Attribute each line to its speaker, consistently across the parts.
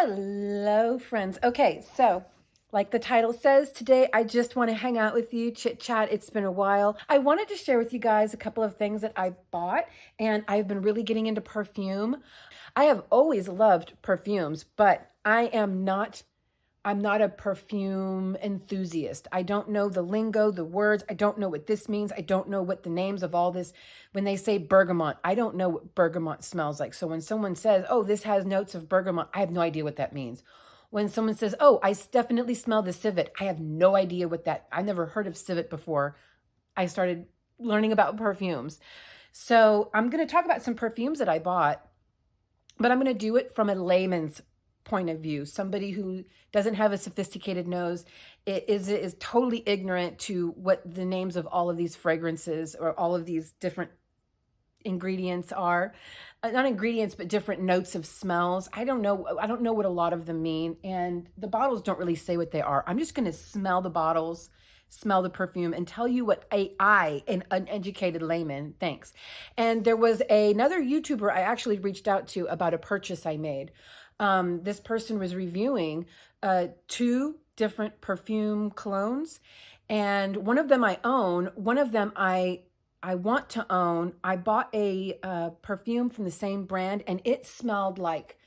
Speaker 1: Hello, friends. Okay, so like the title says, today I just want to hang out with you, chit chat. It's been a while. I wanted to share with you guys a couple of things that I bought, and I've been really getting into perfume. I have always loved perfumes, but I'm not a perfume enthusiast. I don't know the lingo, the words. I don't know what this means. I don't know what the names of all this. When they say bergamot, I don't know what bergamot smells like. So when someone says, oh, this has notes of bergamot, I have no idea what that means. When someone says, oh, definitely smell the civet, I have no idea what that, I never heard of civet before I started learning about perfumes. So I'm going to talk about some perfumes that I bought, but I'm going to do it from a layman's point of view. Somebody who doesn't have a sophisticated nose is totally ignorant to what the names of all of these fragrances or all of these different ingredients are. Not ingredients, but different notes of smells. I don't know what a lot of them mean, and the bottles don't really say what they are. I'm just going to smell the bottles, smell the perfume, and tell you what an uneducated layman, thanks. And there was another YouTuber I actually reached out to about a purchase I made. This person was reviewing two different perfume colognes, and one of them I own, one of them I want to own. I bought a perfume from the same brand, and it smelled like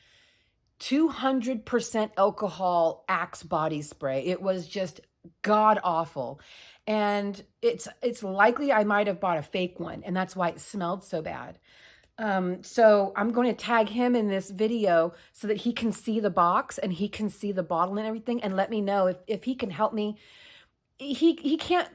Speaker 1: 200% alcohol Axe body spray. It was just god awful. And it's likely I might have bought a fake one, and that's why it smelled so bad. So I'm going to tag him in this video so that he can see the box and he can see the bottle and everything, and let me know if he can help me. He can't,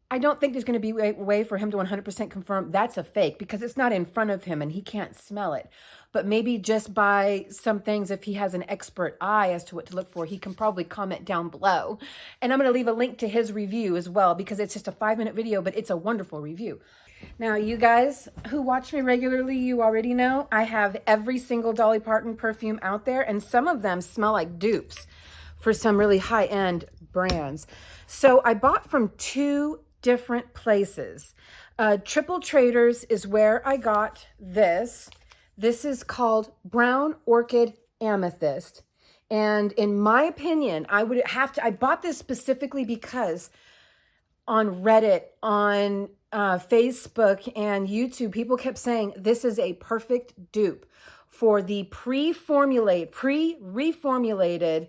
Speaker 1: I don't think there's going to be a way for him to 100% confirm that's a fake because it's not in front of him and he can't smell it. But maybe just by some things, if he has an expert eye as to what to look for, he can probably comment down below. And I'm going to leave a link to his review as well because it's just a 5-minute video, but it's a wonderful review. Now, you guys who watch me regularly, you already know I have every single Dolly Parton perfume out there, and some of them smell like dupes for some really high-end brands. So I bought from two different places. Triple Traders is where I got this. This is called Brown Orchid Amethyst. And in my opinion, I bought this specifically because on Reddit, on Facebook and YouTube, people kept saying this is a perfect dupe for the pre-reformulated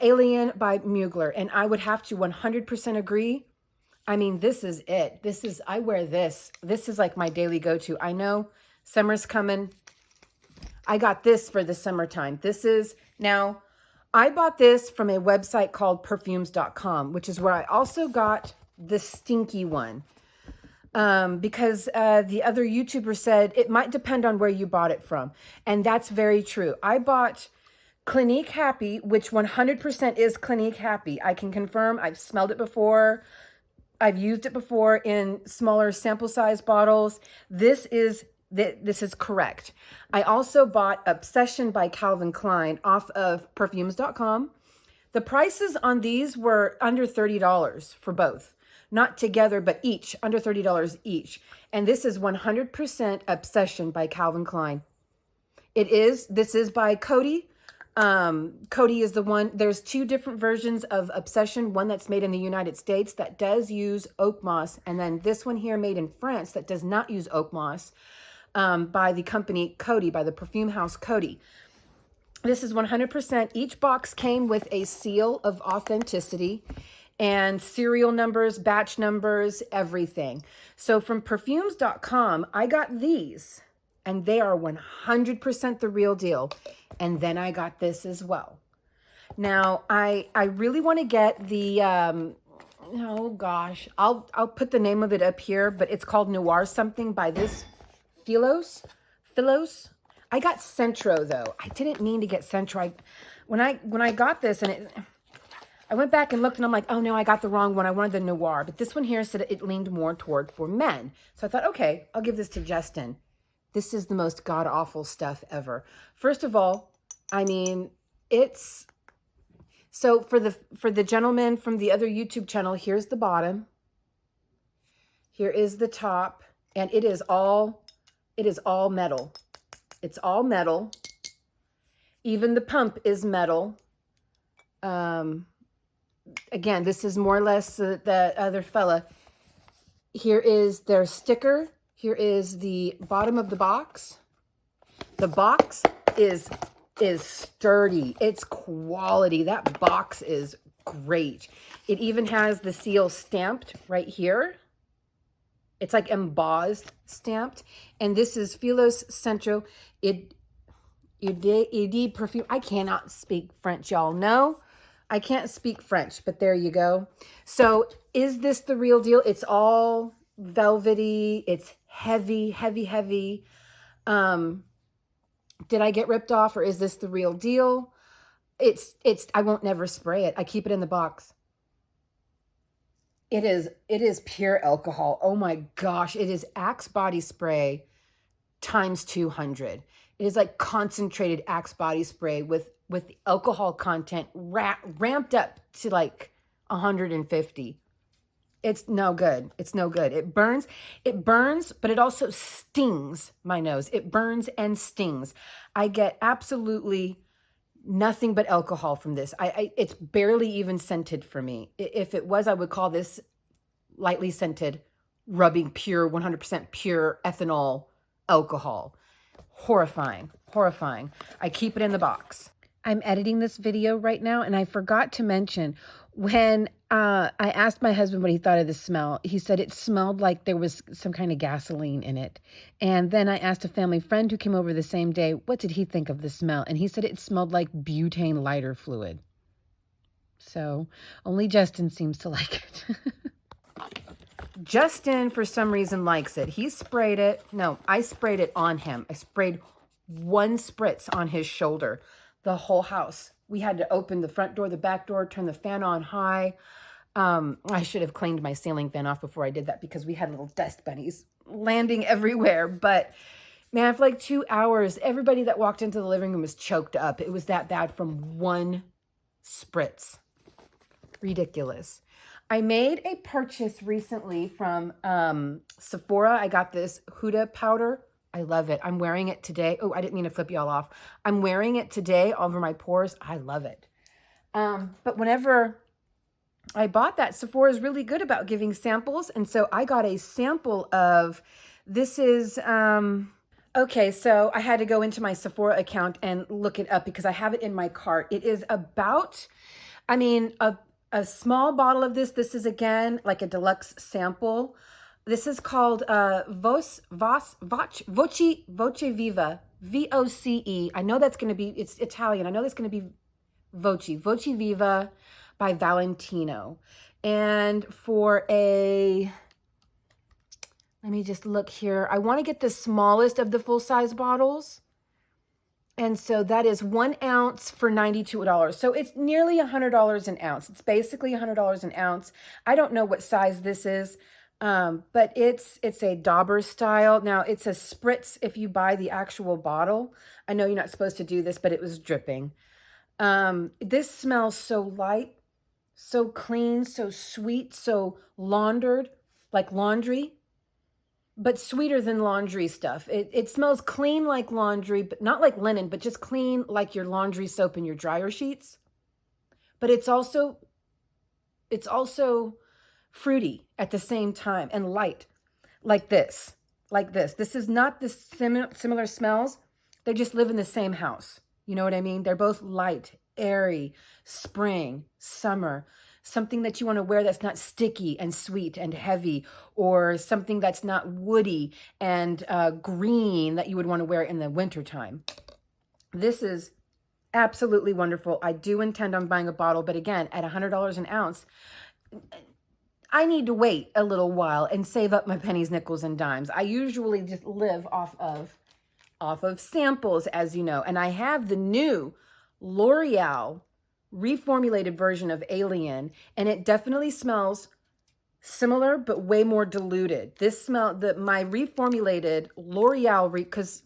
Speaker 1: Alien by Mugler. And I would have to 100% agree. I mean, this is it. I wear this. This is like my daily go-to. I know summer's coming. I got this for the summertime. Now, I bought this from a website called perfumes.com, which is where I also got the stinky one. Because the other YouTuber said it might depend on where you bought it from. And that's very true. I bought Clinique Happy, which 100% is Clinique Happy. I can confirm I've smelled it before. I've used it before in smaller sample size bottles. This is correct. I also bought Obsession by Calvin Klein off of perfumes.com. The prices on these were under $30 for both. Not together, but each, under $30 each. And this is 100% Obsession by Calvin Klein. This is by Coty. Coty is the one. There's two different versions of Obsession. One that's made in the United States that does use oak moss. And then this one here made in France that does not use oak moss, by the company Coty, by the perfume house Coty. This is 100%. Each box came with a seal of authenticity and serial numbers, batch numbers, everything. So from perfumes.com, I got these, and they are 100% the real deal. And then I got this as well. Now, I really want to get the, oh gosh, I'll put the name of it up here, but it's called Noir something by this Philos. I got Centro though. I didn't mean to get Centro. When I got this and I went back and looked and I'm like, oh no, I got the wrong one. I wanted the Noir, but this one here said it leaned more toward for men. So I thought, okay, I'll give this to Justin. This is the most god-awful stuff ever. First of all, I mean, so for the gentleman from the other YouTube channel, here's the bottom. Here is the top, and it is all metal. It's all metal. Even the pump is metal. Again, this is more or less the other fella. Here is their sticker. Here is the bottom of the box. The box is sturdy. It's quality. That box is great. It even has the seal stamped right here. It's like embossed, stamped. And this is Filos Centro Id Perfume. I cannot speak French, y'all. No, I can't speak French, but there you go. So is this the real deal? It's all velvety. It's heavy, heavy, heavy. Did I get ripped off, or is this the real deal? I won't never spray it. I keep it in the box. It is pure alcohol. Oh my gosh. It is Axe body spray times 200. It is like concentrated Axe body spray with alcohol content ramped up to like 150. It's no good. It's no good. It burns, but it also stings my nose. It burns and stings. I get absolutely nothing but alcohol from this. It's barely even scented for me. If it was, I would call this lightly scented, rubbing pure, 100% pure ethanol alcohol. Horrifying, horrifying. I keep it in the box. I'm editing this video right now, and I forgot to mention when I asked my husband what he thought of the smell. He said it smelled like there was some kind of gasoline in it. And then I asked a family friend who came over the same day, what did he think of the smell? And he said it smelled like butane lighter fluid. So only Justin seems to like it. Justin, for some reason, likes it. He sprayed it. No, I sprayed it on him. I sprayed one spritz on his shoulder. The whole house. We had to open the front door, the back door, turn the fan on high. I should have cleaned my ceiling fan off before I did that because we had little dust bunnies landing everywhere. But man, for like 2 hours, everybody that walked into the living room was choked up. It was that bad from one spritz. Ridiculous. I made a purchase recently from Sephora. I got this Huda powder. I love it. I'm wearing it today. Oh, I didn't mean to flip y'all off. I'm wearing it today over my pores. I love it. But whenever I bought that, Sephora is really good about giving samples. And so I got a sample of, this is, okay, so I had to go into my Sephora account and look it up because I have it in my cart. It is about, I mean, a small bottle of this. This is, again, like a deluxe sample. This is called Voce Viva, VOCE. I know that's going to be, it's Italian. I know that's going to be Voce Viva by Valentino. And for a, let me just look here. I want to get the smallest of the full-size bottles. And so that is 1 ounce for $92. So it's nearly $100 an ounce. It's basically $100 an ounce. I don't know what size this is. But it's a dauber style. Now it's a spritz if you buy the actual bottle. I know you're not supposed to do this, but it was dripping. This smells so light, so clean, so sweet, so laundered, like laundry, but sweeter than laundry stuff. It smells clean like laundry, but not like linen, but just clean like your laundry soap and your dryer sheets. But it's also fruity at the same time and light, like this. This is not the similar smells. They just live in the same house. You know what I mean? They're both light, airy, spring, summer, something that you want to wear that's not sticky and sweet and heavy, or something that's not woody and green that you would want to wear in the wintertime. This is absolutely wonderful. I do intend on buying a bottle, but again, at $100 an ounce, I need to wait a little while and save up my pennies, nickels, and dimes. I usually just live off of samples, as you know. And I have the new L'Oreal reformulated version of Alien, and it definitely smells similar, but way more diluted. This smell, my reformulated L'Oreal, because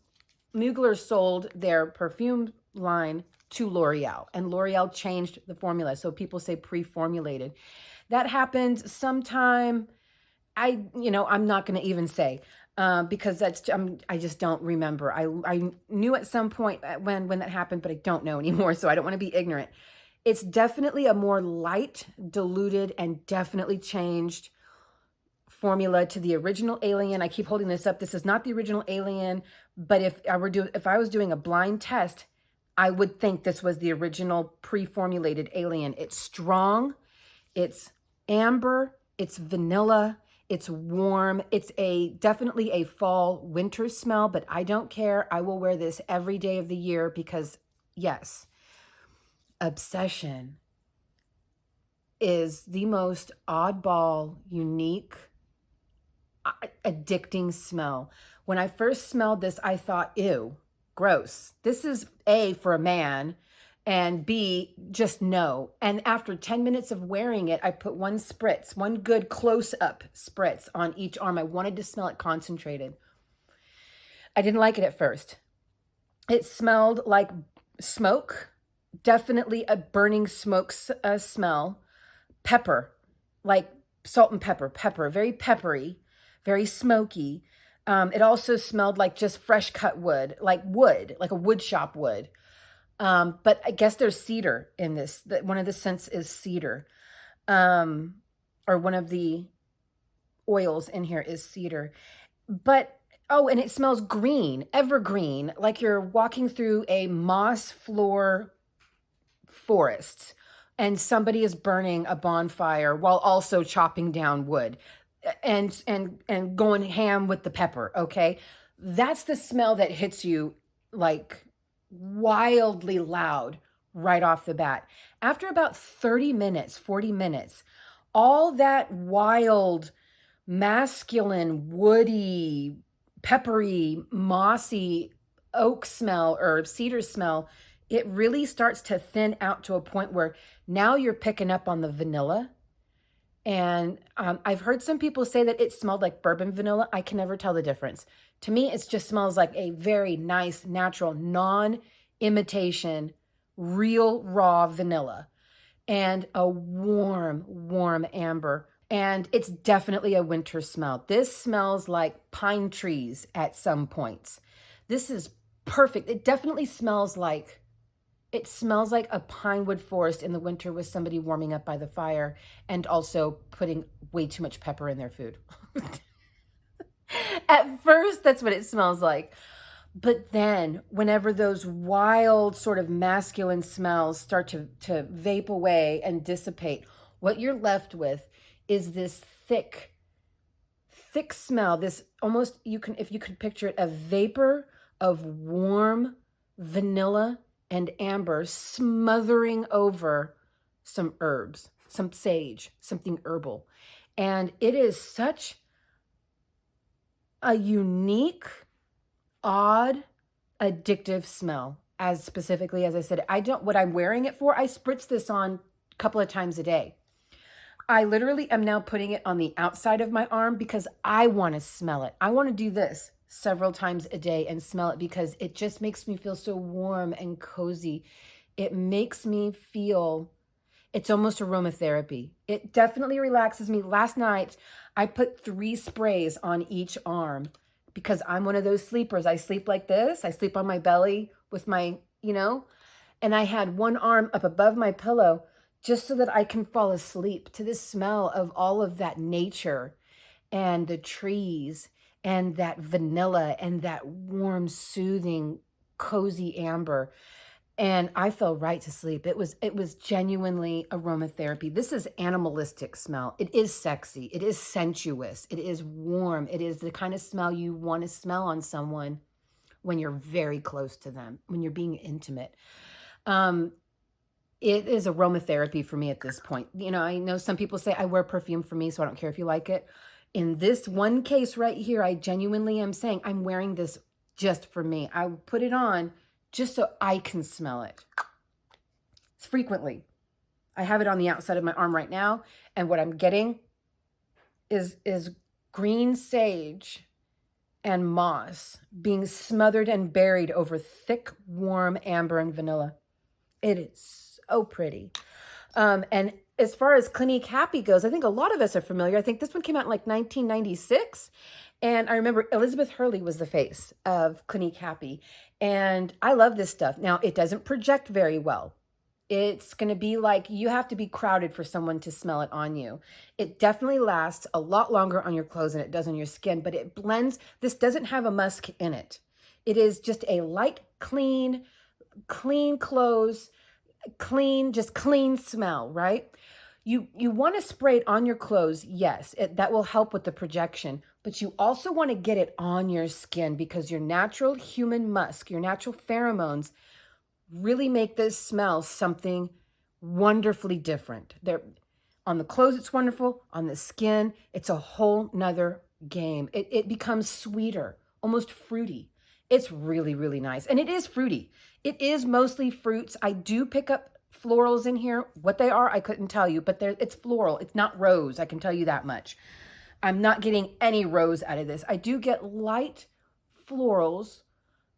Speaker 1: Mugler sold their perfume line to L'Oreal, and L'Oreal changed the formula. So people say pre-formulated. That happened sometime, I'm not going to even say. because I just don't remember. I knew at some point when that happened, but I don't know anymore. So I don't want to be ignorant. It's definitely a more light, diluted, and definitely changed formula to the original Alien. I keep holding this up. This is not the original Alien, but if I was doing a blind test, I would think this was the original pre-formulated Alien. It's strong, it's amber, it's vanilla, it's warm. It's definitely a fall winter smell, but I don't care. I will wear this every day of the year because yes, Obsession is the most oddball, unique, addicting smell. When I first smelled this, I thought, ew, gross. This is A, for a man, and B, just no. And after 10 minutes of wearing it, I put one spritz, one good close-up spritz on each arm. I wanted to smell it concentrated. I didn't like it at first. It smelled like smoke, definitely a burning smoke smell. Pepper, like salt and pepper, very peppery, very smoky. It also smelled like just fresh cut wood, like a wood shop wood. But I guess there's cedar in this. One of the scents is cedar. Or one of the oils in here is cedar. But, oh, and it smells green, evergreen, like you're walking through a moss floor forest and somebody is burning a bonfire while also chopping down wood and going ham with the pepper, okay? That's the smell that hits you like wildly loud right off the bat. After about 30 minutes, 40 minutes, all that wild, masculine, woody, peppery, mossy oak smell or cedar smell, it really starts to thin out to a point where now you're picking up on the vanilla. And I've heard some people say that it smelled like bourbon vanilla. I can never tell the difference. To me, it just smells like a very nice, natural, non-imitation, real raw vanilla and a warm, warm amber. And it's definitely a winter smell. This smells like pine trees at some points. This is perfect. It definitely smells like a pine wood forest in the winter with somebody warming up by the fire and also putting way too much pepper in their food. At first, that's what it smells like. But then whenever those wild sort of masculine smells start to vape away and dissipate, what you're left with is this thick smell, this almost, if you could picture it, a vapor of warm vanilla and amber smothering over some herbs, some sage, something herbal. And it is such a unique, odd, addictive smell. As specifically, as I said, what I'm wearing it for, I spritz this on a couple of times a day. I literally am now putting it on the outside of my arm because I want to smell it. I want to do this several times a day and smell it because it just makes me feel so warm and cozy. It makes me feel, it's almost aromatherapy. It definitely relaxes me. Last night, I put 3 sprays on each arm because I'm one of those sleepers. I sleep like this. I sleep on my belly with my, and I had one arm up above my pillow just so that I can fall asleep to the smell of all of that nature and the trees and that vanilla and that warm, soothing, cozy amber. And I fell right to sleep. It was genuinely aromatherapy. This is animalistic smell. It is sexy. It is sensuous. It is warm. It is the kind of smell you want to smell on someone when you're very close to them, when you're being intimate. It is aromatherapy for me at this point. I know some people say I wear perfume for me, so I don't care if you like it. In this one case right here, I genuinely am saying I'm wearing this just for me. I will put it on just so I can smell it. Frequently. I have it on the outside of my arm right now, and what I'm getting is green sage and moss being smothered and buried over thick, warm amber and vanilla. It is so pretty. And as far as Clinique Happy goes, I think a lot of us are familiar. I think this one came out in like 1996. And I remember Elizabeth Hurley was the face of Clinique Happy. And I love this stuff. Now, it doesn't project very well. It's going to be like you have to be crowded for someone to smell it on you. It definitely lasts a lot longer on your clothes than it does on your skin, but it blends. This doesn't have a musk in it. It is just a light, clean clothes, just clean smell, right? You want to spray it on your clothes, yes, that will help with the projection, but you also want to get it on your skin because your natural human musk, your natural pheromones really make this smell something wonderfully different. They're on the clothes, it's wonderful. On the skin, it's a whole nother game. It becomes sweeter, almost fruity. It's really, really nice. And it is fruity. It is mostly fruits. I do pick up florals in here. What they are, I couldn't tell you, but it's floral. It's not rose. I can tell you that much. I'm not getting any rose out of this. I do get light florals,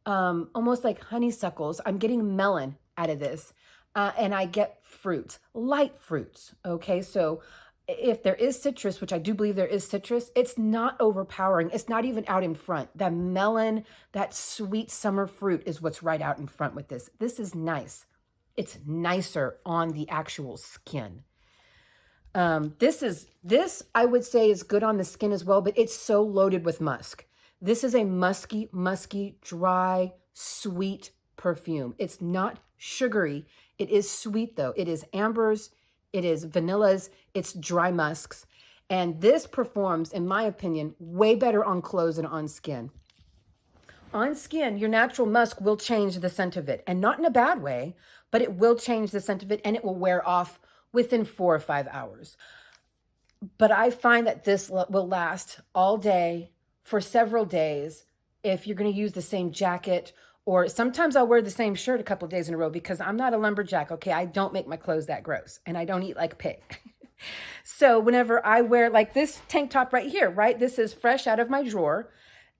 Speaker 1: almost like honeysuckles. I'm getting melon out of this. And I get fruits, light fruits. Okay, so if there is citrus, which I do believe there is citrus, it's not overpowering. It's not even out in front. That melon, that sweet summer fruit is what's right out in front with this. This is nice. It's nicer on the actual skin. This I would say is good on the skin as well, but it's so loaded with musk. This is a musky, dry, sweet perfume. It's not sugary. It is sweet though. It is ambers. It is vanillas. It's dry musks. And this performs, in my opinion, way better on clothes than on skin. On skin, your natural musk will change the scent of it, and not in a bad way, but it will change the scent of it and it will wear off within 4 or 5 hours. But I find that this will last all day for several days if you're going to use the same jacket, or sometimes I'll wear the same shirt a couple of days in a row because I'm not a lumberjack, okay? I don't make my clothes that gross, and I don't eat like pig. So whenever I wear like this tank top right here, right? This is fresh out of my drawer.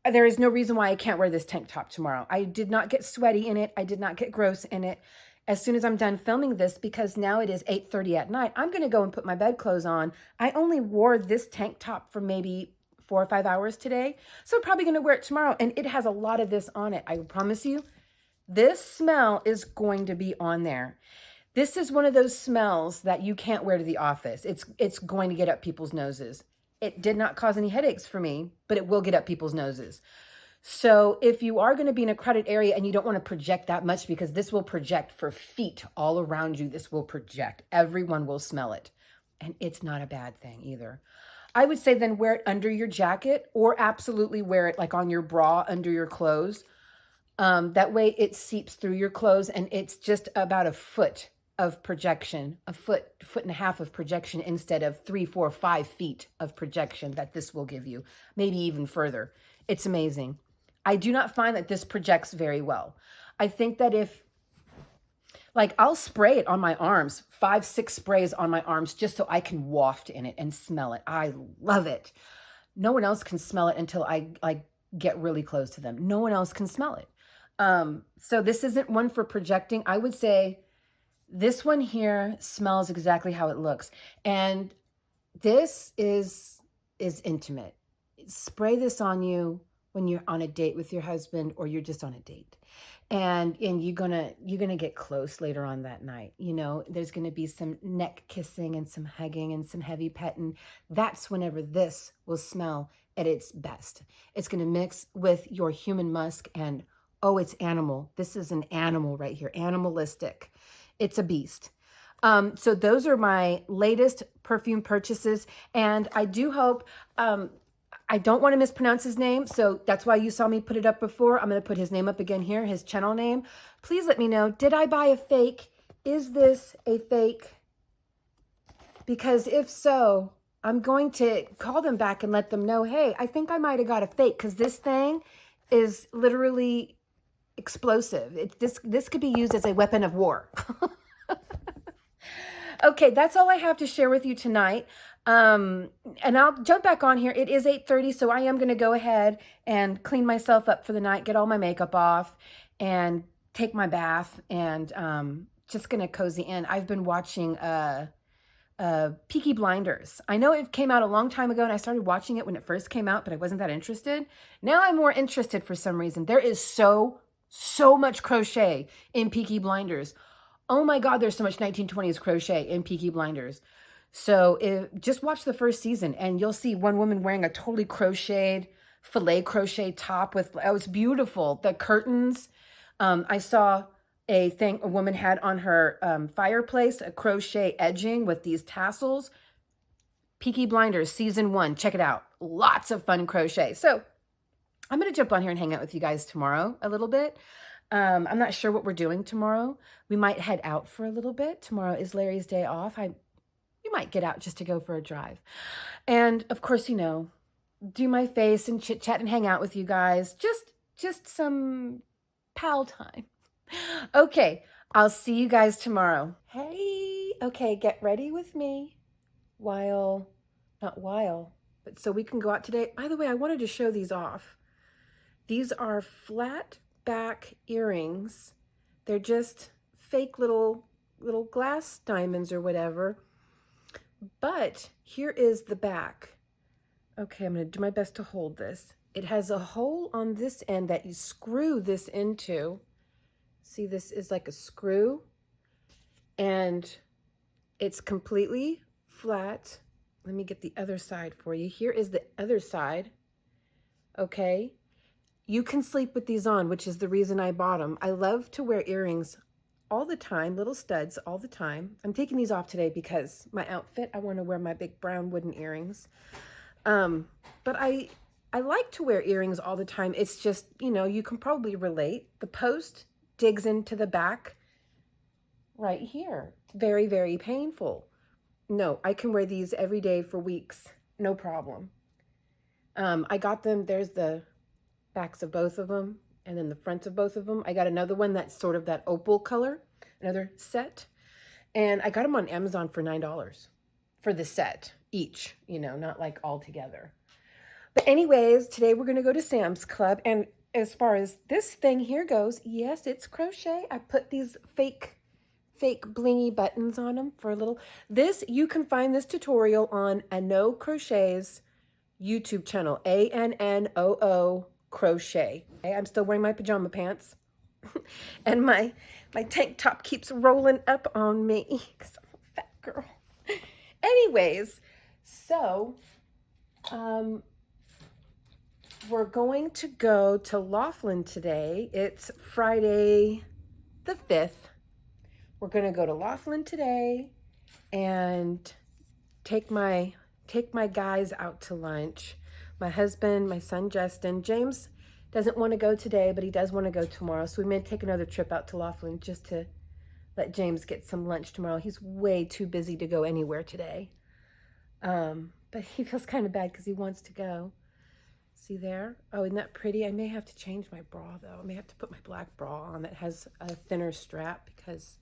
Speaker 1: There is no reason why I can't wear this tank top tomorrow. I did not get sweaty in it. I did not get gross in it. As soon as I'm done filming this, because now it is 8:30 at night, I'm going to go and put my bedclothes on. I only wore this tank top for maybe 4 or 5 hours today. So I'm probably going to wear it tomorrow. And it has a lot of this on it. I promise you, this smell is going to be on there. This is one of those smells that you can't wear to the office. It's going to get up people's noses. It did not cause any headaches for me, but it will get up people's noses. So if you are going to be in a crowded area and you don't want to project that much, because this will project for feet all around you, this will project. Everyone will smell it. And it's not a bad thing either. I would say then wear it under your jacket, or absolutely wear it like on your bra under your clothes. That way it seeps through your clothes, and it's just about a foot of projection, a foot and a half of projection instead of 3, 4, 5 feet of projection that this will give you, maybe even further. It's amazing. I do not find that this projects very well. I think that like I'll spray it on my arms, 5, 6 sprays on my arms just so I can waft in it and smell it. I love it. No one else can smell it until I get really close to them. No one else can smell it. So this isn't one for projecting. I would say this one here smells exactly how it looks. And this is intimate. Spray this on you when you're on a date with your husband, or you're just on a date. And you're gonna get close later on that night. You know, there's gonna be some neck kissing and some hugging and some heavy petting. That's whenever this will smell at its best. It's gonna mix with your human musk, and oh, it's animal. This is an animal right here, animalistic. It's a beast. So those are my latest perfume purchases, and I do hope, I don't want to mispronounce his name, so that's why you saw me put it up before. I'm going to put his name up again here, his channel name. Please let me know, did I buy a fake? Is this a fake? Because if so, I'm going to call them back and let them know, hey, I think I might have got a fake, because this thing is literally explosive. This could be used as a weapon of war. Okay, that's all I have to share with you tonight. And I'll jump back on here. It is 8:30, so I am going to go ahead and clean myself up for the night, get all my makeup off, and take my bath, and just going to cozy in. I've been watching Peaky Blinders. I know it came out a long time ago and I started watching it when it first came out, but I wasn't that interested. Now I'm more interested for some reason. There is so much crochet in Peaky Blinders. Oh my God, there's so much 1920s crochet in Peaky Blinders. So just watch the first season and you'll see one woman wearing a totally crocheted, filet crochet top with, oh, it's beautiful. The curtains. I saw a woman had on her fireplace, a crochet edging with these tassels. Peaky Blinders season 1, check it out. Lots of fun crochet. So I'm going to jump on here and hang out with you guys tomorrow a little bit. I'm not sure what we're doing tomorrow. We might head out for a little bit. Tomorrow is Larry's day off. We might get out just to go for a drive. And of course, you know, do my face and chit chat and hang out with you guys. Just some pal time. Okay, I'll see you guys tomorrow. Hey, okay, get ready with me not while, but so we can go out today. By the way, I wanted to show these off. These are flat back earrings. They're just fake little glass diamonds or whatever. But here is the back. Okay, I'm going to do my best to hold this. It has a hole on this end that you screw this into. See, this is like a screw. And it's completely flat. Let me get the other side for you. Here is the other side. Okay. You can sleep with these on, which is the reason I bought them. I love to wear earrings all the time, little studs all the time. I'm taking these off today because my outfit, I want to wear my big brown wooden earrings. But I like to wear earrings all the time. It's just, you know, you can probably relate. The post digs into the back right here. Very, very painful. No, I can wear these every day for weeks. No problem. I got them. There's the backs of both of them and then the fronts of both of them. I got another one that's sort of that opal color, another set. And I got them on Amazon for $9 for the set each, you know, not like all together. But anyways, today we're going to go to Sam's Club. And as far as this thing here goes, yes, it's crochet. I put these fake blingy buttons on them for a little. This, you can find this tutorial on Anno Crochet's YouTube channel, ANNOO Crochet. Okay, I'm still wearing my pajama pants. And my tank top keeps rolling up on me because I'm a fat girl. Anyways, so we're going to go to Laughlin today. It's Friday the 5th. We're going to go to Laughlin today and take my guys out to lunch. My husband, my son Justin. James doesn't want to go today, but he does want to go tomorrow. So we may take another trip out to Laughlin just to let James get some lunch tomorrow. He's way too busy to go anywhere today. But he feels kind of bad because he wants to go. See there? Oh, isn't that pretty? I may have to change my bra though. I may have to put my black bra on that has a thinner strap because,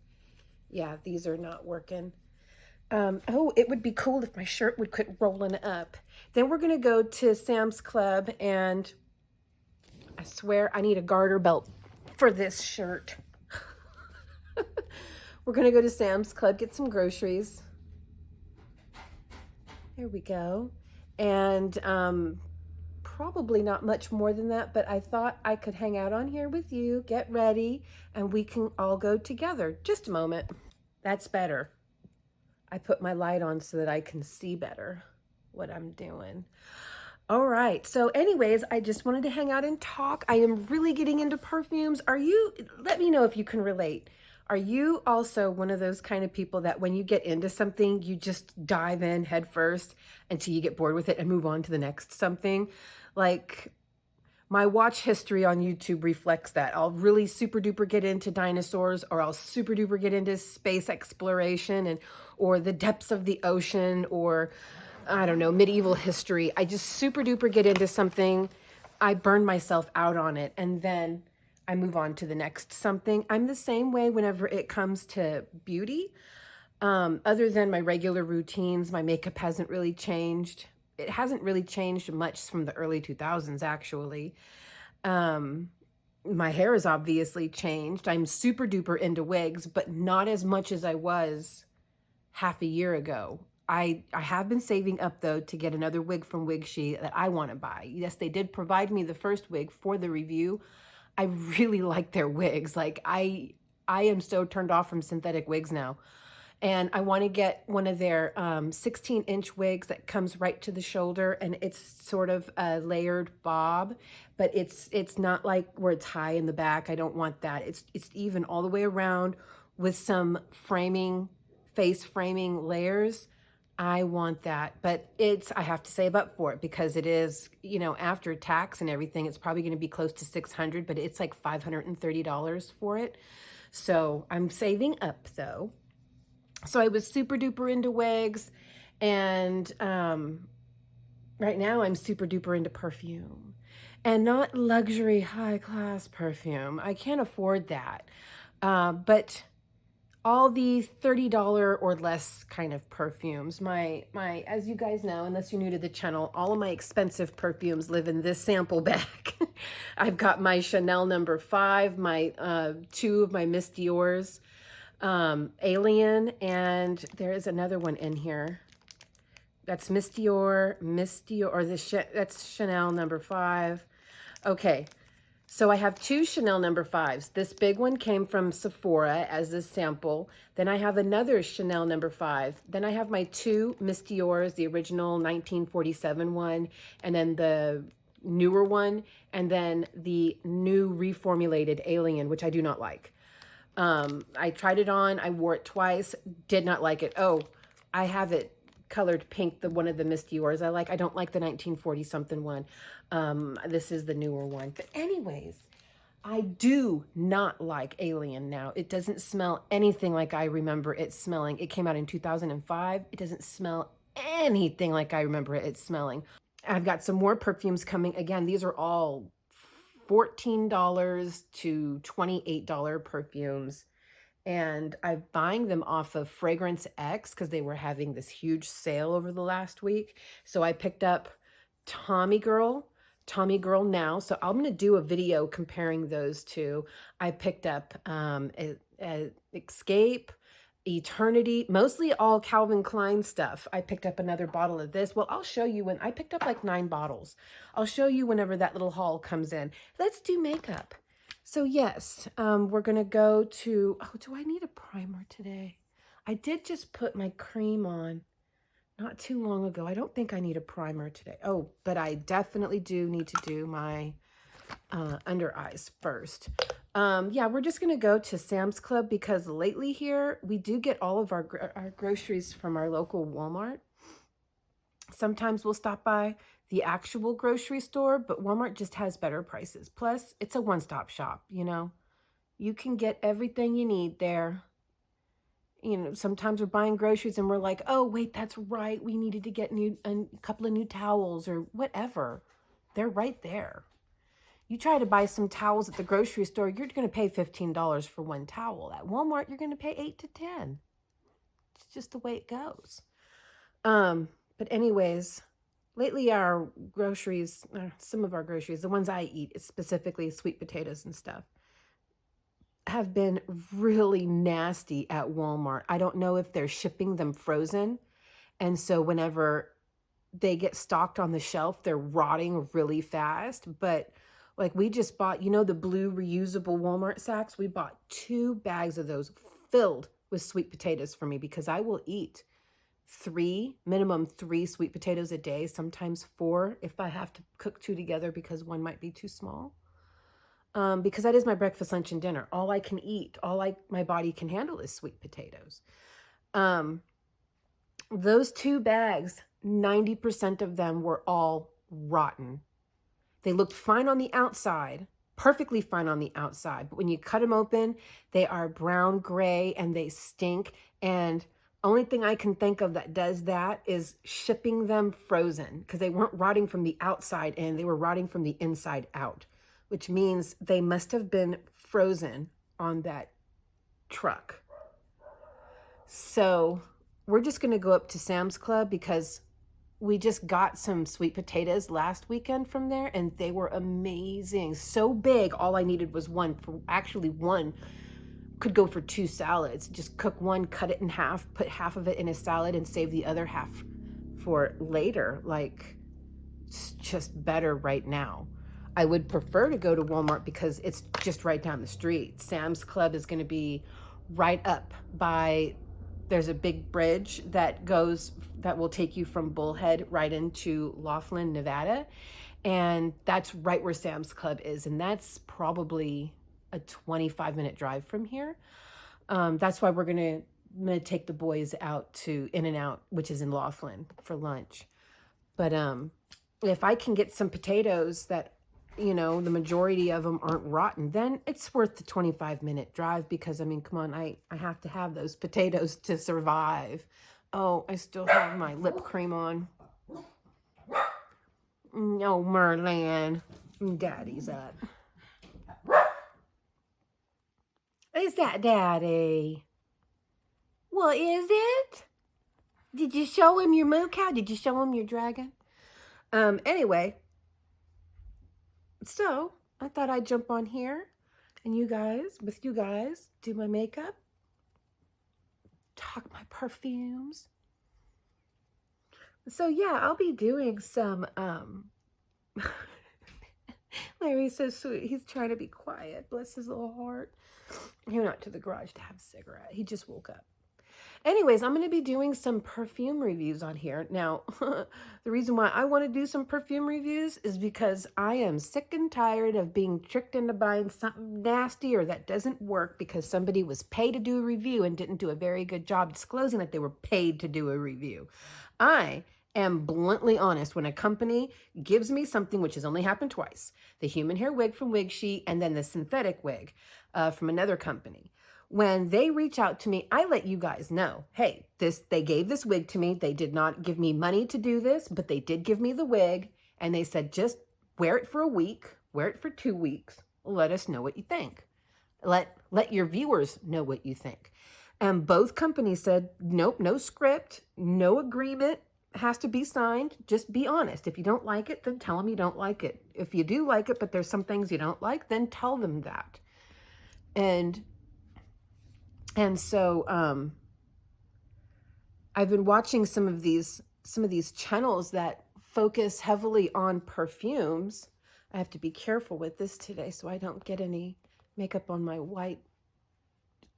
Speaker 1: yeah, these are not working. Oh, it would be cool if my shirt would quit rolling up. Then we're going to go to Sam's Club, and I swear I need a garter belt for this shirt. We're going to go to Sam's Club, get some groceries. There we go. And probably not much more than that, but I thought I could hang out on here with you, get ready, and we can all go together. Just a moment. That's better. I put my light on so that I can see better what I'm doing. All right. So anyways, I just wanted to hang out and talk. I am really getting into perfumes. Let me know if you can relate. Are you also one of those kind of people that when you get into something, you just dive in head first until you get bored with it and move on to the next something? Like my watch history on YouTube reflects that. I'll really super duper get into dinosaurs, or I'll super duper get into space exploration or the depths of the ocean, or I don't know, medieval history. I just super duper get into something. I burn myself out on it and then I move on to the next something. I'm the same way whenever it comes to beauty. Other than my regular routines, my makeup hasn't really changed. It hasn't really changed much from the early 2000s, actually. My hair has obviously changed. I'm super duper into wigs, but not as much as I was half a year ago. I have been saving up though to get another wig from Wig She that I want to buy. Yes, they did provide me the first wig for the review. I really like their wigs. Like I am so turned off from synthetic wigs now. And I want to get one of their 16-inch wigs that comes right to the shoulder, and it's sort of a layered bob, but it's not like where it's high in the back. I don't want that. It's even all the way around with some framing, face framing layers. I want that, but I have to save up for it because it is, you know, after tax and everything, it's probably going to be close to 600, but it's like $530 for it. So I'm saving up though. So I was super duper into wigs, and right now I'm super duper into perfume, and not luxury high class perfume. I can't afford that. But all the $30 or less kind of perfumes. My as you guys know, unless you're new to the channel, all of my expensive perfumes live in this sample bag. I've got my Chanel number 5, my 2 of my Miss Dior's, Alien, and there is another one in here. That's Miss Dior, or that's Chanel number 5. Okay. So I have 2 Chanel number 5s. This big one came from Sephora as a sample. Then I have another Chanel number 5. Then I have my 2 Miss Dior's, the original 1947 one, and then the newer one, and then the new reformulated Alien, which I do not like. I tried it on. I wore it twice. Did not like it. Oh, I have it colored pink, one of the Miss Dior's I like. I don't like the 1940 something one. This is the newer one. But anyways, I do not like Alien now. It doesn't smell anything like I remember it smelling. It came out in 2005. It doesn't smell anything like I remember it smelling. I've got some more perfumes coming. Again, these are all $14 to $28 perfumes. And I'm buying them off of Fragrance X because they were having this huge sale over the last week. So I picked up Tommy Girl Now. So I'm going to do a video comparing those two. I picked up Escape, Eternity, mostly all Calvin Klein stuff. I picked up another bottle of this. Well, I'll show you when I picked up like 9 bottles. I'll show you whenever that little haul comes in. Let's do makeup. So yes, we're going to go to, oh, do I need a primer today? I did just put my cream on not too long ago. I don't think I need a primer today. Oh, but I definitely do need to do my under eyes first. Yeah, we're just going to go to Sam's Club because lately here, we do get all of our groceries from our local Walmart. Sometimes we'll stop by the actual grocery store, but Walmart just has better prices. Plus, it's a one-stop shop, you know. You can get everything you need there. You know, sometimes we're buying groceries and we're like, oh, wait, that's right. We needed to get a couple of new towels or whatever. They're right there. You try to buy some towels at the grocery store, you're going to pay $15 for one towel. At Walmart, you're going to pay $8 to $10. It's just the way it goes. But anyways, lately our groceries, some of our groceries, the ones I eat, specifically sweet potatoes and stuff, have been really nasty at Walmart. I don't know if they're shipping them frozen. And so whenever they get stocked on the shelf, they're rotting really fast. But like we just bought, you know, the blue reusable Walmart sacks. We bought 2 bags of those filled with sweet potatoes for me because I will eat minimum 3 sweet potatoes a day, sometimes 4 if I have to cook 2 together because one might be too small. Because that is my breakfast, lunch, and dinner. All I can eat, my body can handle is sweet potatoes. Those 2 bags, 90% of them were all rotten. They looked fine on the outside, perfectly fine on the outside. But when you cut them open, they are brown, gray, and they stink. And only thing I can think of that does that is shipping them frozen because they weren't rotting from the outside in, they were rotting from the inside out, which means they must have been frozen on that truck. So we're just going to go up to Sam's Club because we just got some sweet potatoes last weekend from there and they were amazing. So big, all I needed was one could go for 2 salads. Just cook one, cut it in half, put half of it in a salad and save the other half for later. Like, it's just better right now. I would prefer to go to Walmart because it's just right down the street. Sam's Club is going to be right up by, there's a big bridge that will take you from Bullhead right into Laughlin, Nevada. And that's right where Sam's Club is. And that's probably a 25-minute drive from here. That's why we're going to take the boys out to In-N-Out, which is in Laughlin, for lunch. But if I can get some potatoes that, you know, the majority of them aren't rotten, then it's worth the 25-minute drive because, I mean, come on, I have to have those potatoes to survive. Oh, I still have my lip cream on. No, Merlin. Daddy's up. Is that Daddy? Well, is it? Did you show him your moo cow? Did you show him your dragon? Anyway, so I thought I'd jump on here and with you guys, do my makeup, talk my perfumes. So yeah, I'll be doing some, Larry's so sweet. He's trying to be quiet. Bless his little heart. He went out to the garage to have a cigarette. He just woke up. Anyways, I'm going to be doing some perfume reviews on here. Now, the reason why I want to do some perfume reviews is because I am sick and tired of being tricked into buying something nasty or that doesn't work because somebody was paid to do a review and didn't do a very good job disclosing that they were paid to do a review. I am bluntly honest. When a company gives me something, which has only happened twice, the human hair wig from Wig Sheet and then the synthetic wig from another company. When they reach out to me, I let you guys know, hey, they gave this wig to me. They did not give me money to do this, but they did give me the wig. And they said, just wear it for a week, wear it for 2 weeks. Let us know what you think. Let your viewers know what you think. And both companies said, nope, no script, no agreement has to be signed. Just be honest. If you don't like it, then tell them you don't like it. If you do like it, but there's some things you don't like, then tell them that. And so I've been watching some of these channels that focus heavily on perfumes. I have to be careful with this today so I don't get any makeup on my white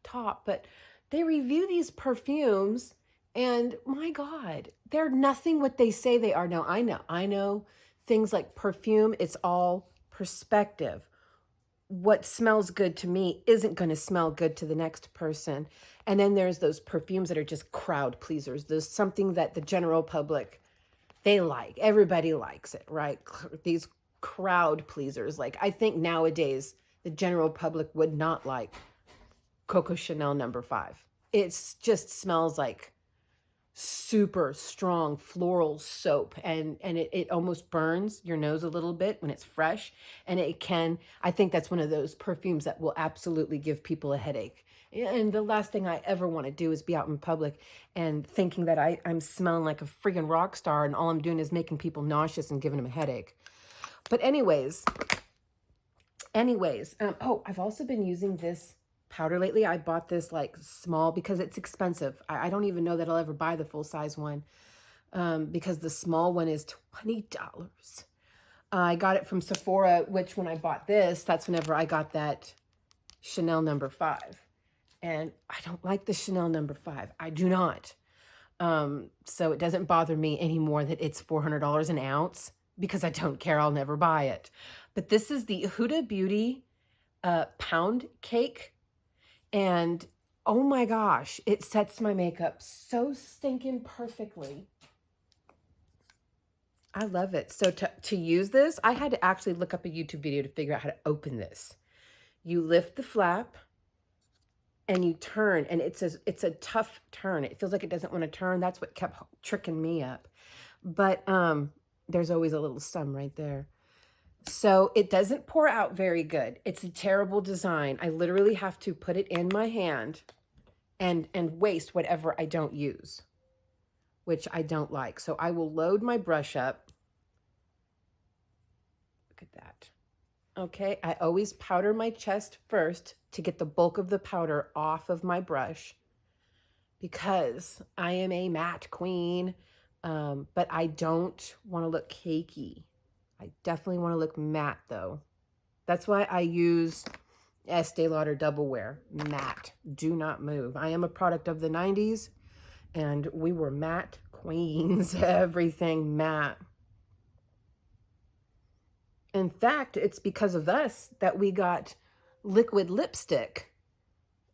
Speaker 1: top. But they review these perfumes and my God, they're nothing what they say they are. Now, I know things like perfume, it's all perspective. What smells good to me isn't going to smell good to the next person. And then there's those perfumes that are just crowd pleasers. There's something that the general public, they like. Everybody likes it, right? These crowd pleasers. Like, I think nowadays the general public would not like Coco Chanel No. 5. It just smells like super strong floral soap and it almost burns your nose a little bit when it's fresh. And I think that's one of those perfumes that will absolutely give people a headache. And the last thing I ever want to do is be out in public and thinking that I'm smelling like a freaking rock star and all I'm doing is making people nauseous and giving them a headache. But anyways, oh, I've also been using this powder lately. I bought this like small because it's expensive. I don't even know that I'll ever buy the full size one because the small one is $20. I got it from Sephora, which when I bought this, that's whenever I got that Chanel No. 5. And I don't like the Chanel No. 5. I do not. So it doesn't bother me anymore that it's $400 an ounce because I don't care. I'll never buy it. But this is the Huda Beauty Pound Cake. And oh my gosh, it sets my makeup so stinking perfectly. I love it. So to use this, I had to actually look up a YouTube video to figure out how to open this. You lift the flap and you turn, and it's a tough turn. It feels like it doesn't want to turn. That's what kept tricking me up. But there's always a little some right there. So it doesn't pour out very good. It's a terrible design. I literally have to put it in my hand and waste whatever I don't use, which I don't like. So I will load my brush up. Look at that. Okay, I always powder my chest first to get the bulk of the powder off of my brush because I am a matte queen, but I don't want to look cakey. I definitely want to look matte though. That's why I use Estee Lauder Double Wear matte. Do not move. I am a product of the 90s and we were matte queens. Everything matte. In fact, it's because of us that we got liquid lipstick.